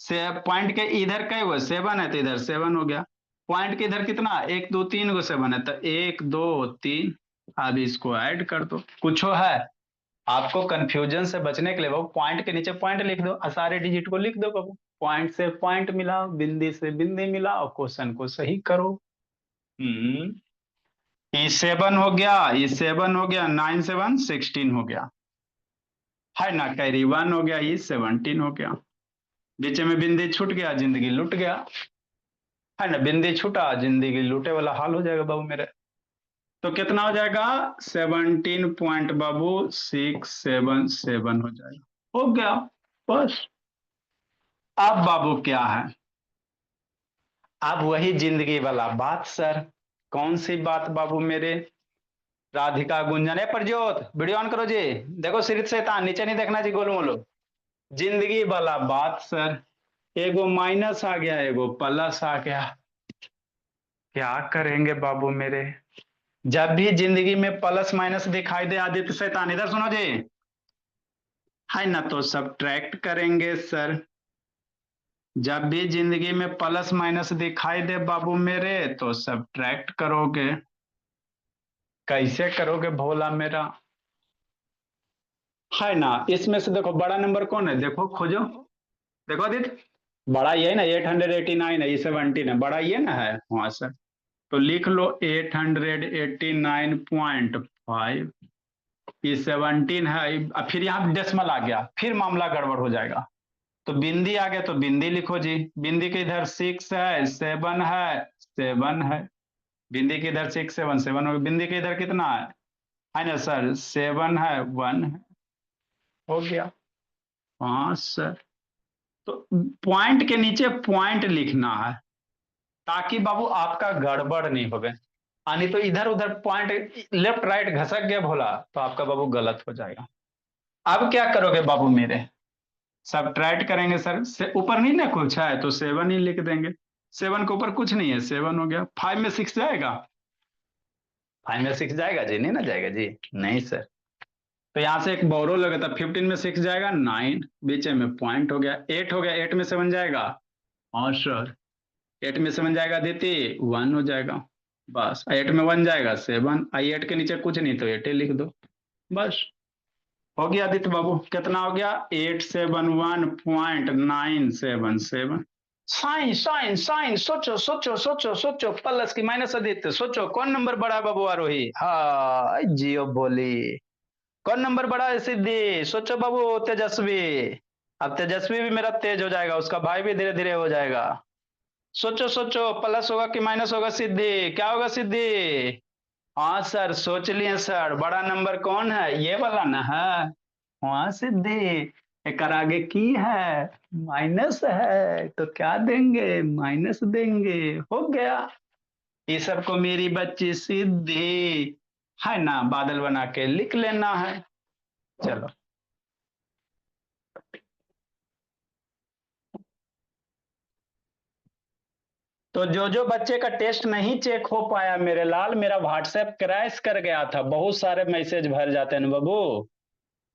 से पॉइंट के इधर कई वो 7 है तो इधर 7 हो गया, पॉइंट के इधर कितना 1 2 3 गो 7 है, तो 1 2 3, अब इसको ऐड कर दो, कुछ है आपको कंफ्यूजन से बचने के लिए बाबू, पॉइंट के नीचे पॉइंट लिख दो, सारे डिजिट को लिख दो बाबू, पॉइंट से पॉइंट मिलाओ, बिंदी से बिंदी मिलाओ, क्वेश्चन को सही करो। ई 7 हो गया, ई 7 हो गया, 9 7 16 हो गया, है ना, कैरी 1 हो गया, ई 17 हो गया, बीच में बिंदी छूट गया, जिंदगी लुट गया, है ना, बिंदी छूटा जिंदगी लूटे वाला हाल हो जाएगा बाबू मेरे। तो कितना हो जाएगा, 17 पॉइंट बाबू 677 हो जाएगा, हो गया, बस। अब बाबू क्या है, अब वही जिंदगी वाला बात सर, कौन सी बात बाबू मेरे, राधिका गुंजन है, प्रज्योत वीडियो ऑन करो जी, देखो सिरित शैतान नीचे नहीं देखना जी, गोलू मोलू, जिंदगी वाला बात सर, एगो माइनस आ गया, एगो प्लस आ गया, क्या करेंगे बाबू मेरे, जब भी जिंदगी में प्लस माइनस दिखाई दे, आदित्य शैतान इधर सुनो जी, है ना, तो सब्ट्रैक्ट करेंगे सर, जब भी जिंदगी में प्लस माइनस दिखाई दे बाबू मेरे, तो सब्ट्रैक्ट करोगे, कैसे करोगे भोला मेरा, है ना। इसमें से देखो बड़ा नंबर कौन है, देखो खोजो, देखो आदित्य, बड़ा ये है ना, 889 है, ये 17 है, बड़ा ये ना है, हाँ सर, तो लिख लो 889.5, ये 17 है, अब फिर यहाँ डेसिमल आ गया, फिर मामला गड़बड़ हो जाएगा। तो बिंदी आ गया तो बिंदी लिखो जी, बिंदी के इधर 6 है, 7 है, 7 है, बिंदी के इधर 6 7 7 हो, बिंदी के इधर कितना है ना सर, 7 है, 1 है, हो गया। हाँ सर, तो पॉइंट के नीचे पॉइंट लिखना है ताकि बाबू आपका गड़बड़ नहीं होवे, यानी तो इधर उधर पॉइंट लेफ्ट राइट घसक गया भोला तो आपका बाबू गलत हो जाएगा। अब क्या करोगे बाबू मेरे, सब्ट्रैक्ट करेंगे सर, से ऊपर नहीं ना कुछ है तो 7 ही लिख देंगे, 7 के ऊपर कुछ नहीं है, 7 हो गया। 5 में 6 जाएगा, 5 में 6 जाएगा जी, नहीं ना जाएगा जी, नहीं सर। तो यहाँ से एक बोरो लगे था, 15 में 6 जाएगा 9, बीच में पॉइंट हो गया, 8 हो गया, 8 में 7 जाएगा, हाँ सर, 8 में 7 जाएगा दीदी 1 हो जाएगा, बस 8 में 1 जाएगा 7, आई 8 के नीचे कुछ नहीं तो 8 ही लिख दो, बस हो गया आदित्य बाबू। कितना हो गया, 871.977। साइन साइन साइन, सोचो सोचो सोचो सोचो, प्लस की माइनस आदित्य, सोचो कौन नंबर बड़ा है बाबू आरोही, हाँ जियो बोली, कौन नंबर बड़ा है सिद्धि, सोचो बाबू तेजस्वी, अब तेजस्वी भी मेरा तेज हो जाएगा, उसका भाई भी धीरे धीरे हो जाएगा, सोचो सोचो, प्लस होगा कि माइनस होगा सिद्धि, क्या होगा सिद्धि, हाँ सर सोच लिए सर, बड़ा नंबर कौन है, ये वाला ना है, हाँ सिद्धि, एक आगे की है माइनस है तो क्या देंगे, माइनस देंगे, हो गया। ये सबको मेरी बच्ची सिद्धि है ना, बादल बना के लिख लेना है, चलो। तो जो जो बच्चे का टेस्ट नहीं चेक हो पाया मेरे लाल, मेरा व्हाट्सएप क्रैश कर गया था, बहुत सारे मैसेज भर जाते हैं बाबू,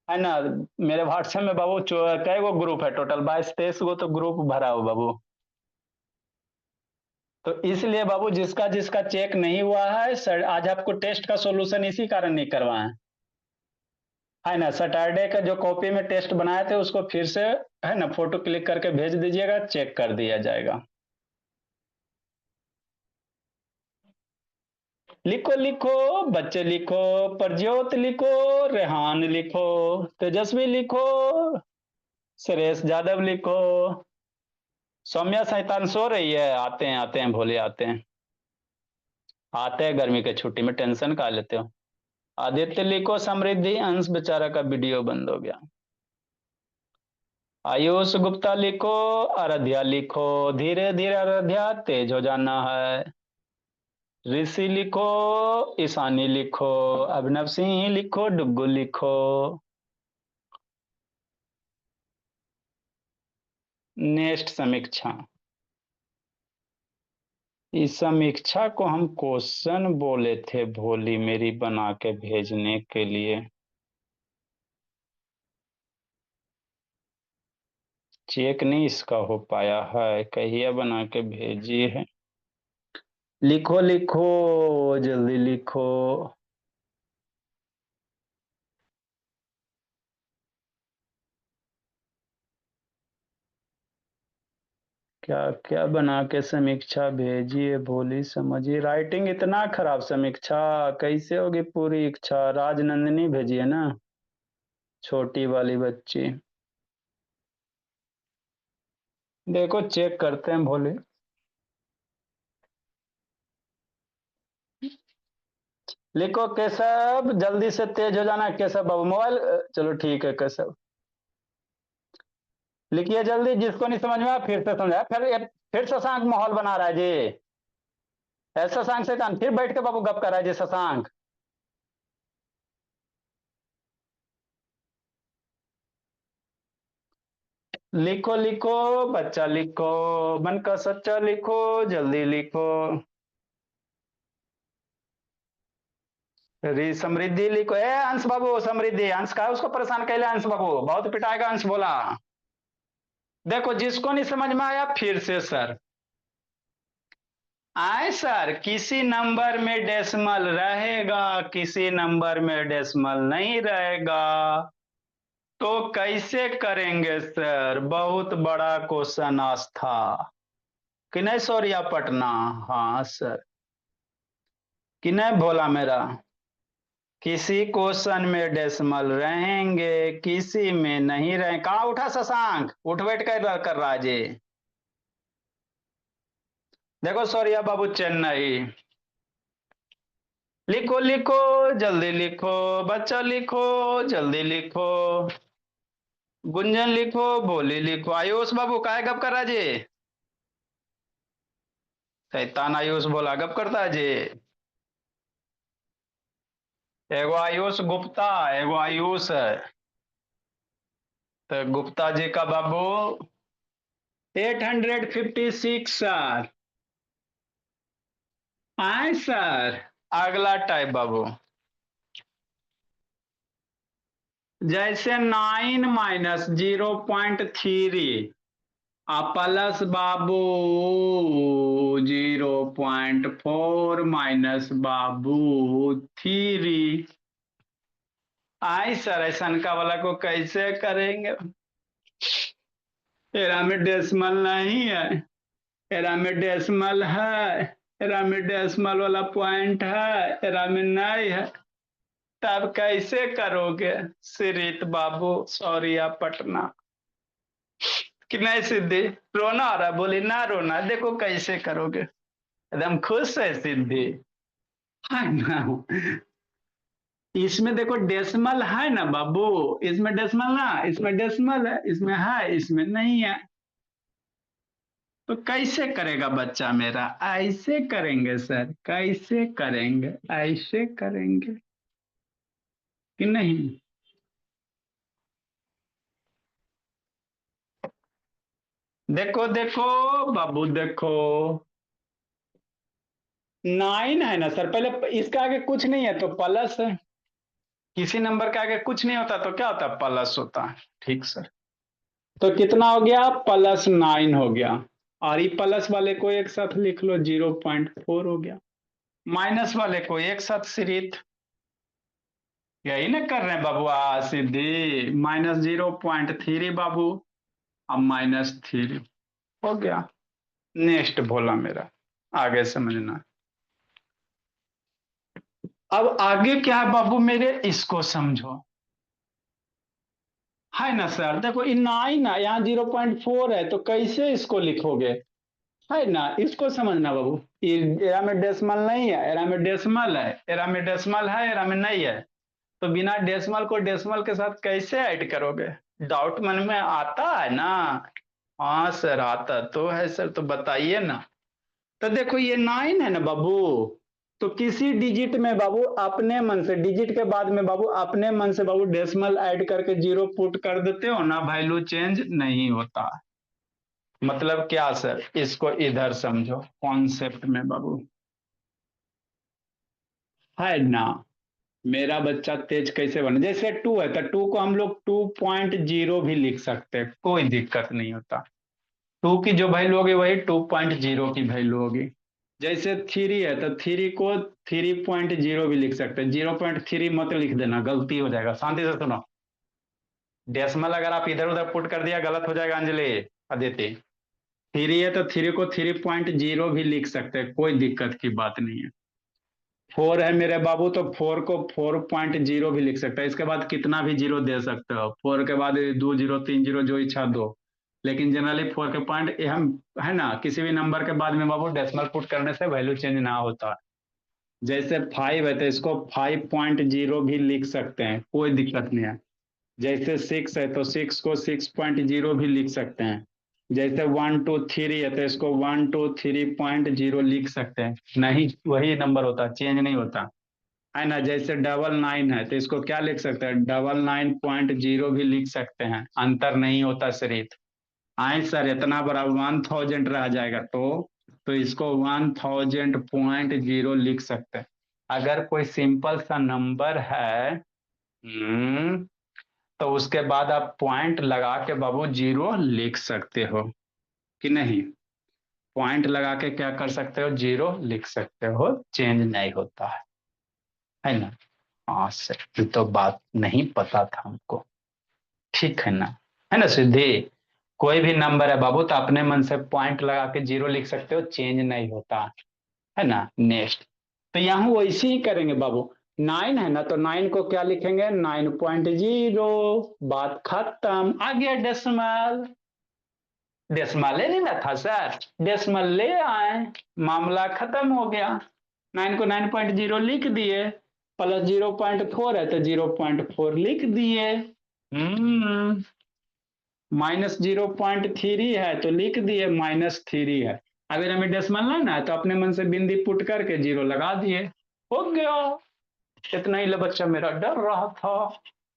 है ना, मेरे व्हाट्सएप में बाबू कई गो ग्रुप है, टोटल 22 23 गो तो ग्रुप भरा हो बाबू, तो इसलिए बाबू जिसका जिसका चेक नहीं हुआ है सर, आज आपको टेस्ट का सॉल्यूशन इसी कारण नहीं करवाए, है ना, सैटरडे का जो कॉपी में टेस्ट बनाए थे उसको फिर से, है ना, फोटो क्लिक करके भेज दीजिएगा, चेक कर दिया जाएगा। लिखो लिखो बच्चे लिखो, प्रज्योत लिखो, रेहान लिखो, तेजस्वी लिखो, सुरेश यादव लिखो, सौम्या शैतान सो रही है, आते हैं भोले आते हैं, आते हैं गर्मी के छुट्टी में, टेंशन का लेते हो। आदित्य लिखो, समृद्धि, अंश बेचारा का वीडियो बंद हो गया, आयुष गुप्ता लिखो, आराध्या लिखो, धीरे धीरे आराध्या तेज हो जाना है, ऋषि लिखो, ईशानी लिखो, अभिनव सिंह लिखो, डुग्गू लिखो, नेक्स्ट समीक्षा, इस समीक्षा को हम क्वेश्चन बोले थे भोली मेरी बना के भेजने के लिए, चेक नहीं इसका हो पाया है, कहिए बना के भेजी है, लिखो लिखो जल्दी लिखो, क्या क्या बना के समीक्षा भेजिए भोली, समझिए राइटिंग इतना खराब, समीक्षा कैसे होगी पूरी इच्छा, राजनंदिनी भेजिए ना, छोटी वाली बच्ची, देखो चेक करते हैं भोले, लिखो केशव, जल्दी से तेज हो जाना केशव बाबू, मोबाइल, चलो ठीक है केशव, लिखिए जल्दी, जिसको नहीं समझ में आया फिर से समझाया, फिर शशांक माहौल बना रहा है जी, ऐसा शशांक से कान फिर बैठ के बाबू गप कर रहा है जी शशांक, लिखो लिखो बच्चा लिखो, मन का सच्चा लिखो, जल्दी लिखो, समृद्धि लिखो, ए अंश बाबू, समृद्धि अंश का है, उसको परेशान कैले अंश बाबू, बहुत पिटाएगा अंश बोला, देखो जिसको नहीं समझ में आया फिर से सर, आए सर, किसी नंबर में डेसिमल रहेगा, किसी नंबर में डेसिमल नहीं रहेगा, तो कैसे करेंगे सर, बहुत बड़ा क्वेश्चन आस्था, कि नहीं सौरिया पटना, हाँ सर, कि नहीं भोला मेरा, किसी क्वेश्चन में डेसिमल रहेंगे, किसी में नहीं रहे। कहाँ उठा शशांक, उठ बैठ कर रहा है जी। देखो सौर्या बाबू चेन्नई, लिखो लिखो जल्दी लिखो, बच्चा लिखो जल्दी लिखो, गुंजन लिखो, बोली लिखो। आयुष बाबू काहे गप कर रहा जी? शैतान आयुष बोला गप करता है जी। एगो आयुष गुप्ता, एगो आयुष है। तो गुप्ता जी का बाबू 856 सर। आए सर। अगला टाइप बाबू, जैसे 9 माइनस 0.3 प्लस बाबू 0.4 माइनस बाबू 3। आई सर, ऐसा का वाला को कैसे करेंगे? एरा में डेसिमल नहीं है, एरा में डेसिमल है, एरा में डेसिमल वाला पॉइंट है, एरा में नहीं है। तब कैसे करोगे श्रीत बाबू सौरिया पटना? कि नहीं सिद्धि, रोना आ रहा? बोली ना रोना, देखो कैसे करोगे। एकदम खुश है सिद्धि, है ना? इसमें देखो डेसिमल है ना बाबू, इसमें डेसिमल ना, इसमें डेसिमल है, इसमें है, इसमें नहीं है। तो कैसे करेगा बच्चा मेरा? ऐसे करेंगे सर, कैसे करेंगे? ऐसे करेंगे कि नहीं? देखो देखो बाबू देखो, 9 है ना सर, पहले इसका आगे कुछ नहीं है तो प्लस है। किसी नंबर के आगे कुछ नहीं होता तो क्या होता? प्लस होता है। ठीक सर। तो कितना हो गया? +9 हो गया। और ये प्लस वाले को एक साथ लिख लो, 0.4 हो गया। माइनस वाले को एक साथ सिरित, यही ना कर रहे हैं बाबू सिद्धि। -0.3 बाबू, अब -3 हो गया। नेक्स्ट भोला मेरा, आगे समझना। अब आगे क्या है बाबू मेरे, इसको समझो। है ना सर? देखो इन 9 है, यहाँ 0.4 है, तो कैसे इसको लिखोगे? है ना, इसको समझना बाबू। एरा में डेसिमल नहीं है, एरा में डेसिमल है, एरा में डेसिमल है, एरा में नहीं है। तो बिना डेसिमल को डेसिमल के साथ कैसे ऐड करोगे? डाउट मन में आता है ना? हाँ सर आता तो है सर, तो बताइए ना। तो देखो ये 9 है ना बाबू, तो किसी डिजिट में बाबू अपने मन से, डिजिट के बाद में बाबू अपने मन से बाबू डेसिमल ऐड करके 0 पुट कर देते हो ना, वैल्यू चेंज नहीं होता। मतलब क्या सर? इसको इधर समझो कॉन्सेप्ट में बाबू, है ना? मेरा बच्चा तेज कैसे बने? जैसे 2 है तो 2 को हम लोग 2.0 भी लिख सकते हैं, कोई दिक्कत नहीं होता। 2 की जो वैल्यू होगी वही 2.0 की वैल्यू होगी। जैसे 3 है तो 3 को 3.0 भी लिख सकते हैं, 0.3 मत लिख देना, गलती हो जाएगा। शांति से सुनो, डेसिमल अगर आप इधर उधर पुट कर दिया गलत हो जाएगा। अंजलि, अदिति, 3 है तो 3 को 3.0 भी लिख सकते हैं, कोई दिक्कत की बात नहीं है। 4 है मेरे बाबू, तो 4 को 4.0 भी लिख सकते हैं। इसके बाद कितना भी जीरो दे सकते हो, 4 के बाद 2 0 3 0 जो इच्छा दो। लेकिन जनरली 4 के पॉइंट हम, है ना, किसी भी नंबर के बाद में बाबू डेसिमल पुट करने से वैल्यू चेंज ना होता। जैसे 5 है तो इसको 5.0 भी लिख सकते हैं, कोई दिक्कत नहीं है। जैसे 6 है तो 6 को 6.0 भी लिख सकते हैं। जैसे 1 2 3 है तो इसको 1 2 3.0 लिख सकते हैं, नहीं वही नंबर होता, चेंज नहीं होता, है ना? जैसे 999 है तो इसको क्या लिख सकते हैं? 99.0 भी लिख सकते हैं, अंतर नहीं होता शरीर। आए सर, इतना बड़ा 1000 रह जाएगा तो इसको 1000.0 लिख सकते हैं। अगर कोई सिंपल सा नंबर है, तो उसके बाद आप पॉइंट लगा के बाबू 0 लिख सकते हो कि नहीं? पॉइंट लगा के क्या कर सकते हो? 0 लिख सकते हो, चेंज नहीं होता है ना? हाँ सर, ये तो बात नहीं पता था हमको। ठीक है ना सिद्धि? कोई भी नंबर है बाबू तो अपने मन से पॉइंट लगा के 0 लिख सकते हो, चेंज नहीं होता, है ना? नेक्स्ट, तो यहाँ वैसे ही करेंगे बाबू। 9 है ना, तो 9 को क्या लिखेंगे, 9.0। बात खत्म। आ गया डेसिमल। डेसिमल ले लेना था सर, डेसिमल ले आए, मामला खत्म हो गया। 9 को 9.0 लिख दिए, प्लस 0.4 है तो 0.4 लिख दिए। -0.3 है तो लिख दिए -3 है। अगर हमें डेसिमल लेना है तो अपने मन से बिंदी पुट करके 0 लगा दिए, हो गया। इतना ही बच्चा मेरा डर रहा था।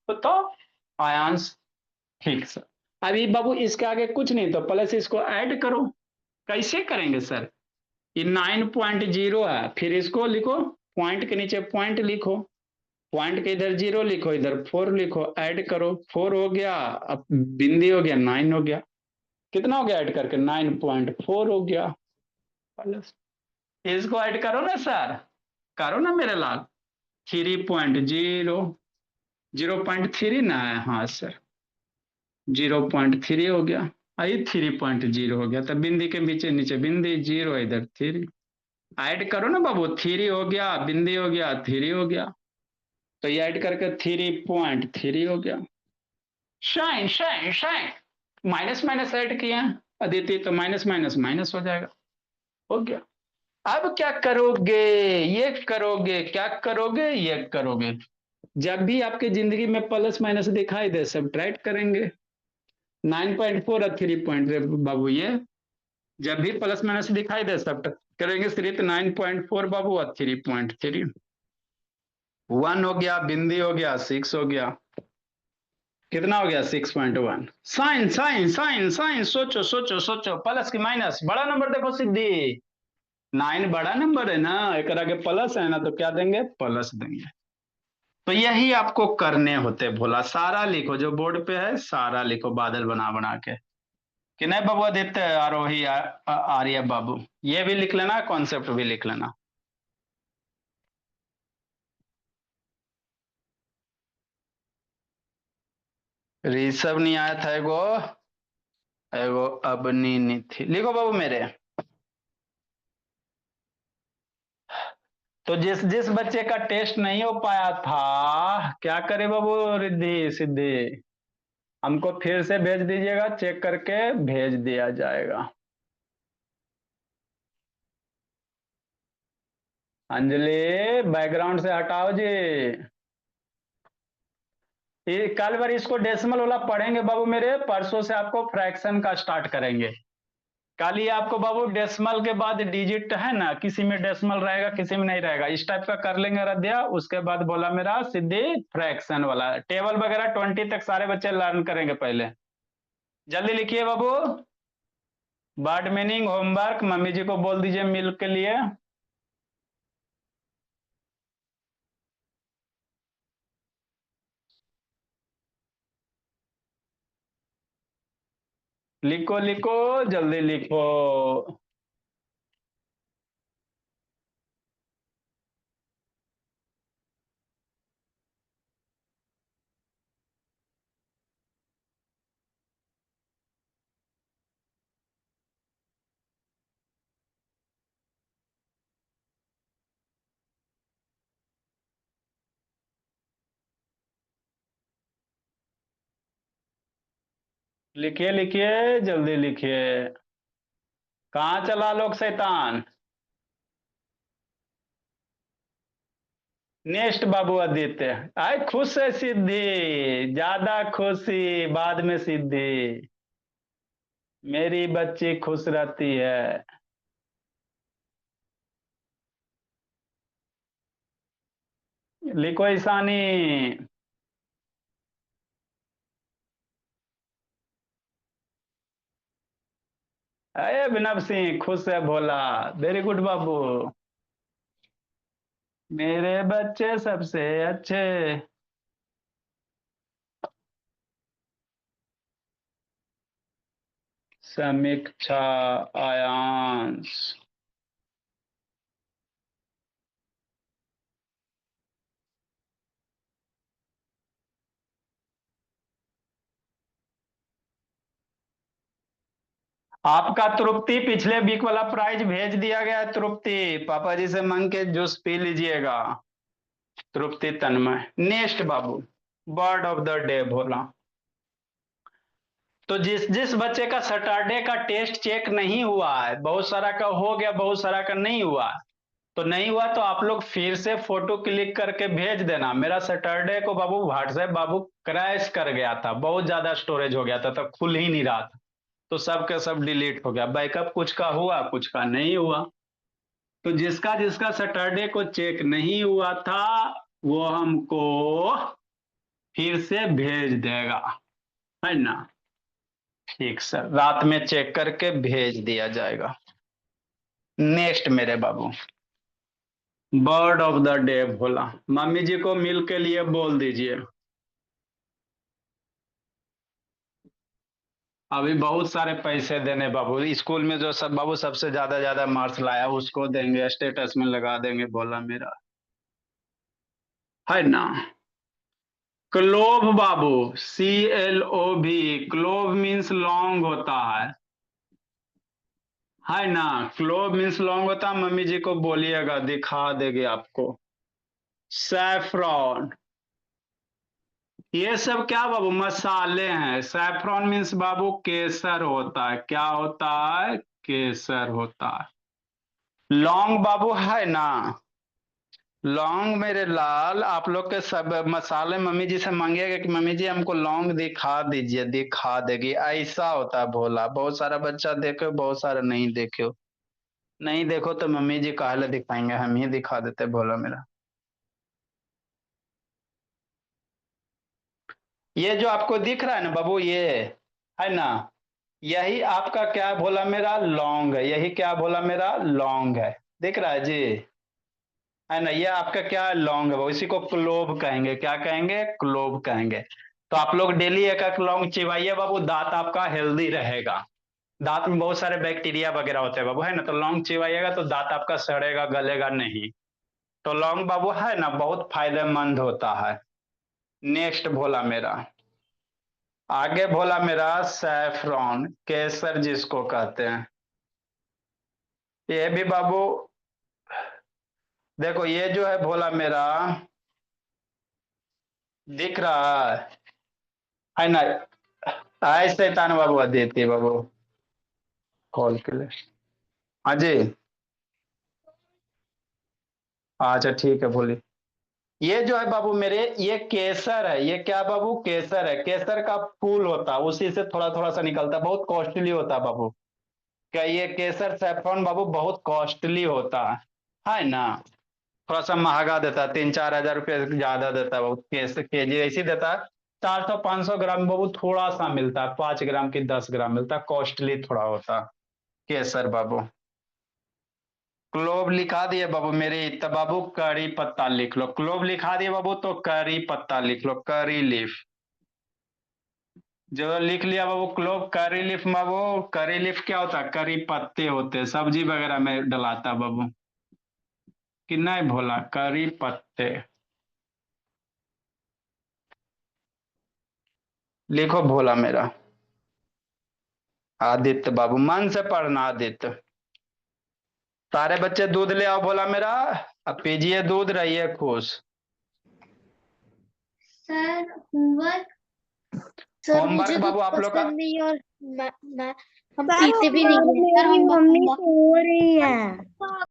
बताओ आयांश। ठीक सर। अभी बाबू इसके आगे कुछ नहीं, तो प्लस इसको ऐड करो। कैसे करेंगे सर, ये 9.0 है, फिर इसको लिखो, पॉइंट के नीचे पॉइंट लिखो, पॉइंट के इधर 0 लिखो, इधर 4 लिखो, ऐड करो, 4 हो गया, अब बिंदी हो गया, 9 हो गया। कितना हो गया ऐड करके, 9.4 हो गया। प्लस इसको ऐड करो ना सर, करो ना मेरे लाल। 3.0, 0.3 ना है, हाँ सर, 0.3 हो गया। आई 3.0 हो गया, तब बिंदी के बीच नीचे बिंदी, 0 इधर 3। ऐड करो ना बाबू, 3 हो गया, बिंदी हो गया, 3 हो गया, तो ये ऐड करके 3.3 हो गया। Shine shine shine, minus minus add किए हैं अदिति, तो माइनस माइनस माइनस हो जाएगा, हो गया। अब क्या करोगे, ये करोगे, क्या करोगे, ये करोगे। जब भी आपकी जिंदगी में प्लस माइनस दिखाई दे, सब्ट्रैक्ट करेंगे। 9.4 और 3. बाबू ये जब भी प्लस माइनस दिखाई दे, सब करेंगे सिर्फ 9.4 बाबू और 3.3। 1 हो गया, बिंदी हो गया, 6 हो गया, कितना हो गया 6.1। साइन साइन साइन साइन, सोचो सोचो सोचो, प्लस की माइनस, बड़ा नंबर देखो सिद्धि, 9 बड़ा नंबर है ना, एक आगे प्लस है ना, तो क्या देंगे, प्लस देंगे। तो यही आपको करने होते भोला, सारा लिखो जो बोर्ड पे है, सारा लिखो बादल बना बना के। कि नहीं बाबू आदित्य, आरोही आर्य बाबू, ये भी लिख लेना, कॉन्सेप्ट भी लिख लेना। ऋषभ नहीं आया था, एगो एगो अबनी नहीं थी, लिखो बाबू मेरे। तो जिस जिस बच्चे का टेस्ट नहीं हो पाया था, क्या करे बाबू, रिद्धि सिद्धि, हमको फिर से भेज दीजिएगा, चेक करके भेज दिया जाएगा। अंजलि बैकग्राउंड से हटाओ जी। ये कल बार इसको डेसिमल वाला पढ़ेंगे बाबू मेरे, परसों से आपको फ्रैक्शन का स्टार्ट करेंगे। कल ही आपको बाबू डेसिमल के बाद डिजिट है ना, किसी में डेसिमल रहेगा किसी में नहीं रहेगा, इस टाइप का कर लेंगे रद्या। उसके बाद बोला मेरा सीधे फ्रैक्शन वाला टेबल वगैरह 20 तक सारे बच्चे लर्न करेंगे पहले। जल्दी लिखिए बाबू। Word meaning homework mummy ji को बोल दीजिए मिल के लिए। लिखो लिखो, जल्दी लिखो। लिखिए लिखिए, जल्दी लिखिए। कहाँ चला लोग शैतान। नेक्स्ट बाबू आदित्य। आए खुश है सिद्धि, ज्यादा खुशी बाद में सिद्धि, मेरी बच्ची खुश रहती है। लिखो ईशानी। अरे अभिनव सिंह खुश है भोला, वेरी गुड बाबू, मेरे बच्चे सबसे अच्छे। समीक्षा, आयांश, आपका तृप्ति पिछले वीक वाला प्राइज भेज दिया गया है, तृप्ति पापा जी से मांग के जूस पी लीजिएगा। तृप्ति, तन्मय। नेक्स्ट बाबू, वर्ड ऑफ द डे बोला। तो जिस जिस बच्चे का सैटरडे का टेस्ट चेक नहीं हुआ है, बहुत सारा का हो गया, बहुत सारा का नहीं हुआ, तो नहीं हुआ तो आप लोग फिर से फोटो क्लिक करके भेज देना। मेरा सैटरडे को बाबू व्हाट्सएप बाबू क्रैश कर गया था, बहुत ज्यादा स्टोरेज हो गया था, तब खुल ही नहीं रहा था, तो सब का सब डिलीट हो गया। बैकअप कुछ का हुआ, कुछ का नहीं हुआ। तो जिसका जिसका सैटरडे को चेक नहीं हुआ था वो हमको फिर से भेज देगा, है ना। ठीक सर, रात में चेक करके भेज दिया जाएगा। नेक्स्ट मेरे बाबू, word of the day Bhola. Mummy ji को मिल के लिए बोल दीजिए। अभी बहुत सारे पैसे देने बाबू, स्कूल में जो सब बाबू सबसे ज्यादा मार्क्स लाया उसको देंगे, स्टेटस में लगा देंगे बोला मेरा, है ना। क्लोव बाबू, CLOV, क्लोव मीन्स लॉन्ग होता है ना। क्लोव मीन्स लॉन्ग होता है, मम्मी जी को बोलिएगा दिखा देगी आपको। सैफ्रॉन, ये सब क्या बाबू मसाले हैं। सैफ्रॉन मीन्स बाबू केसर होता है, क्या होता है, केसर होता है। लौंग बाबू है ना, लौंग मेरे लाल, आप लोग के सब मसाले मम्मी जी से मांगिएगा कि मम्मी जी हमको लौंग दिखा दीजिए, दिखा देगी। ऐसा होता है भोला, बहुत सारा बच्चा देखे, बहुत सारा नहीं देखे। नहीं देखो तो मम्मी जी काहे दिखाएंगे, हम ही दिखा देते भोला मेरा। ये जो आपको दिख रहा है ना बाबू, ये है ना, यही आपका क्या बोला मेरा, लौंग है। यही क्या बोला मेरा, लौंग है। दिख रहा है जी, है ना। ये आपका क्या है, लौंग है वो, इसी को क्लोव कहेंगे। क्या कहेंगे, क्लोव कहेंगे। तो आप लोग डेली एक एक लौंग चिबाइए बाबू, दांत आपका हेल्दी रहेगा। दांत में बहुत सारे बैक्टीरिया वगैरह होते हैं बाबू, है ना, तो लौंग चिबाइएगा तो दांत आपका सड़ेगा गलेगा नहीं। तो लौंग बाबू है ना बहुत फायदेमंद होता है। नेक्स्ट भोला मेरा, आगे भोला मेरा सैफरॉन, केसर जिसको कहते हैं। ये भी बाबू देखो, ये जो है भोला मेरा, दिख रहा है ना। आय शैतान बाबू देती बाबू कॉल के लिए। हाँ जी, अच्छा ठीक है बोलिए। ये जो है बाबू मेरे, ये केसर है। ये क्या बाबू, केसर है। केसर का फूल होता है, उसी से थोड़ा थोड़ा सा निकलता है, बहुत कॉस्टली होता है बाबू। क्या ये केसर सैफरॉन बाबू बहुत कॉस्टली होता है ना। थोड़ा सा महंगा देता है, 3-4 हजार रुपये ज्यादा देता है बहुत, केजी ऐसी देता है। 400-500 ग्राम बाबू थोड़ा सा मिलता है, 5 ग्राम की 10 ग्राम मिलता है, कॉस्टली थोड़ा होता है केसर बाबू। क्लोव लिखा दिए बाबू मेरे, तो बाबू करी पत्ता लिख लो। क्लोव लिखा दिए बाबू तो करी पत्ता लिख लो, करी लीफ। जो लिख लिया बाबू क्लोव करी लीफ बाबू, करी लीफ क्या होता है, करी पत्ते होते हैं, सब्जी वगैरह में डलाता बाबू, कि नहीं भोला, करी पत्ते। लिखो भोला मेरा। आदित्य बाबू, मन से पढ़ना आदित्य। सारे बच्चे दूध ले आओ भोला मेरा, अब पीजिए दूध, रहिए खुश। सर होमवर्क, सर होमवर्क मुझे दूध बाबू आप लोग का, पसंद नहीं और मैं हम सर पीते भी नहीं है सर, मेरी हम मम्मी होमवर्क सो रही है।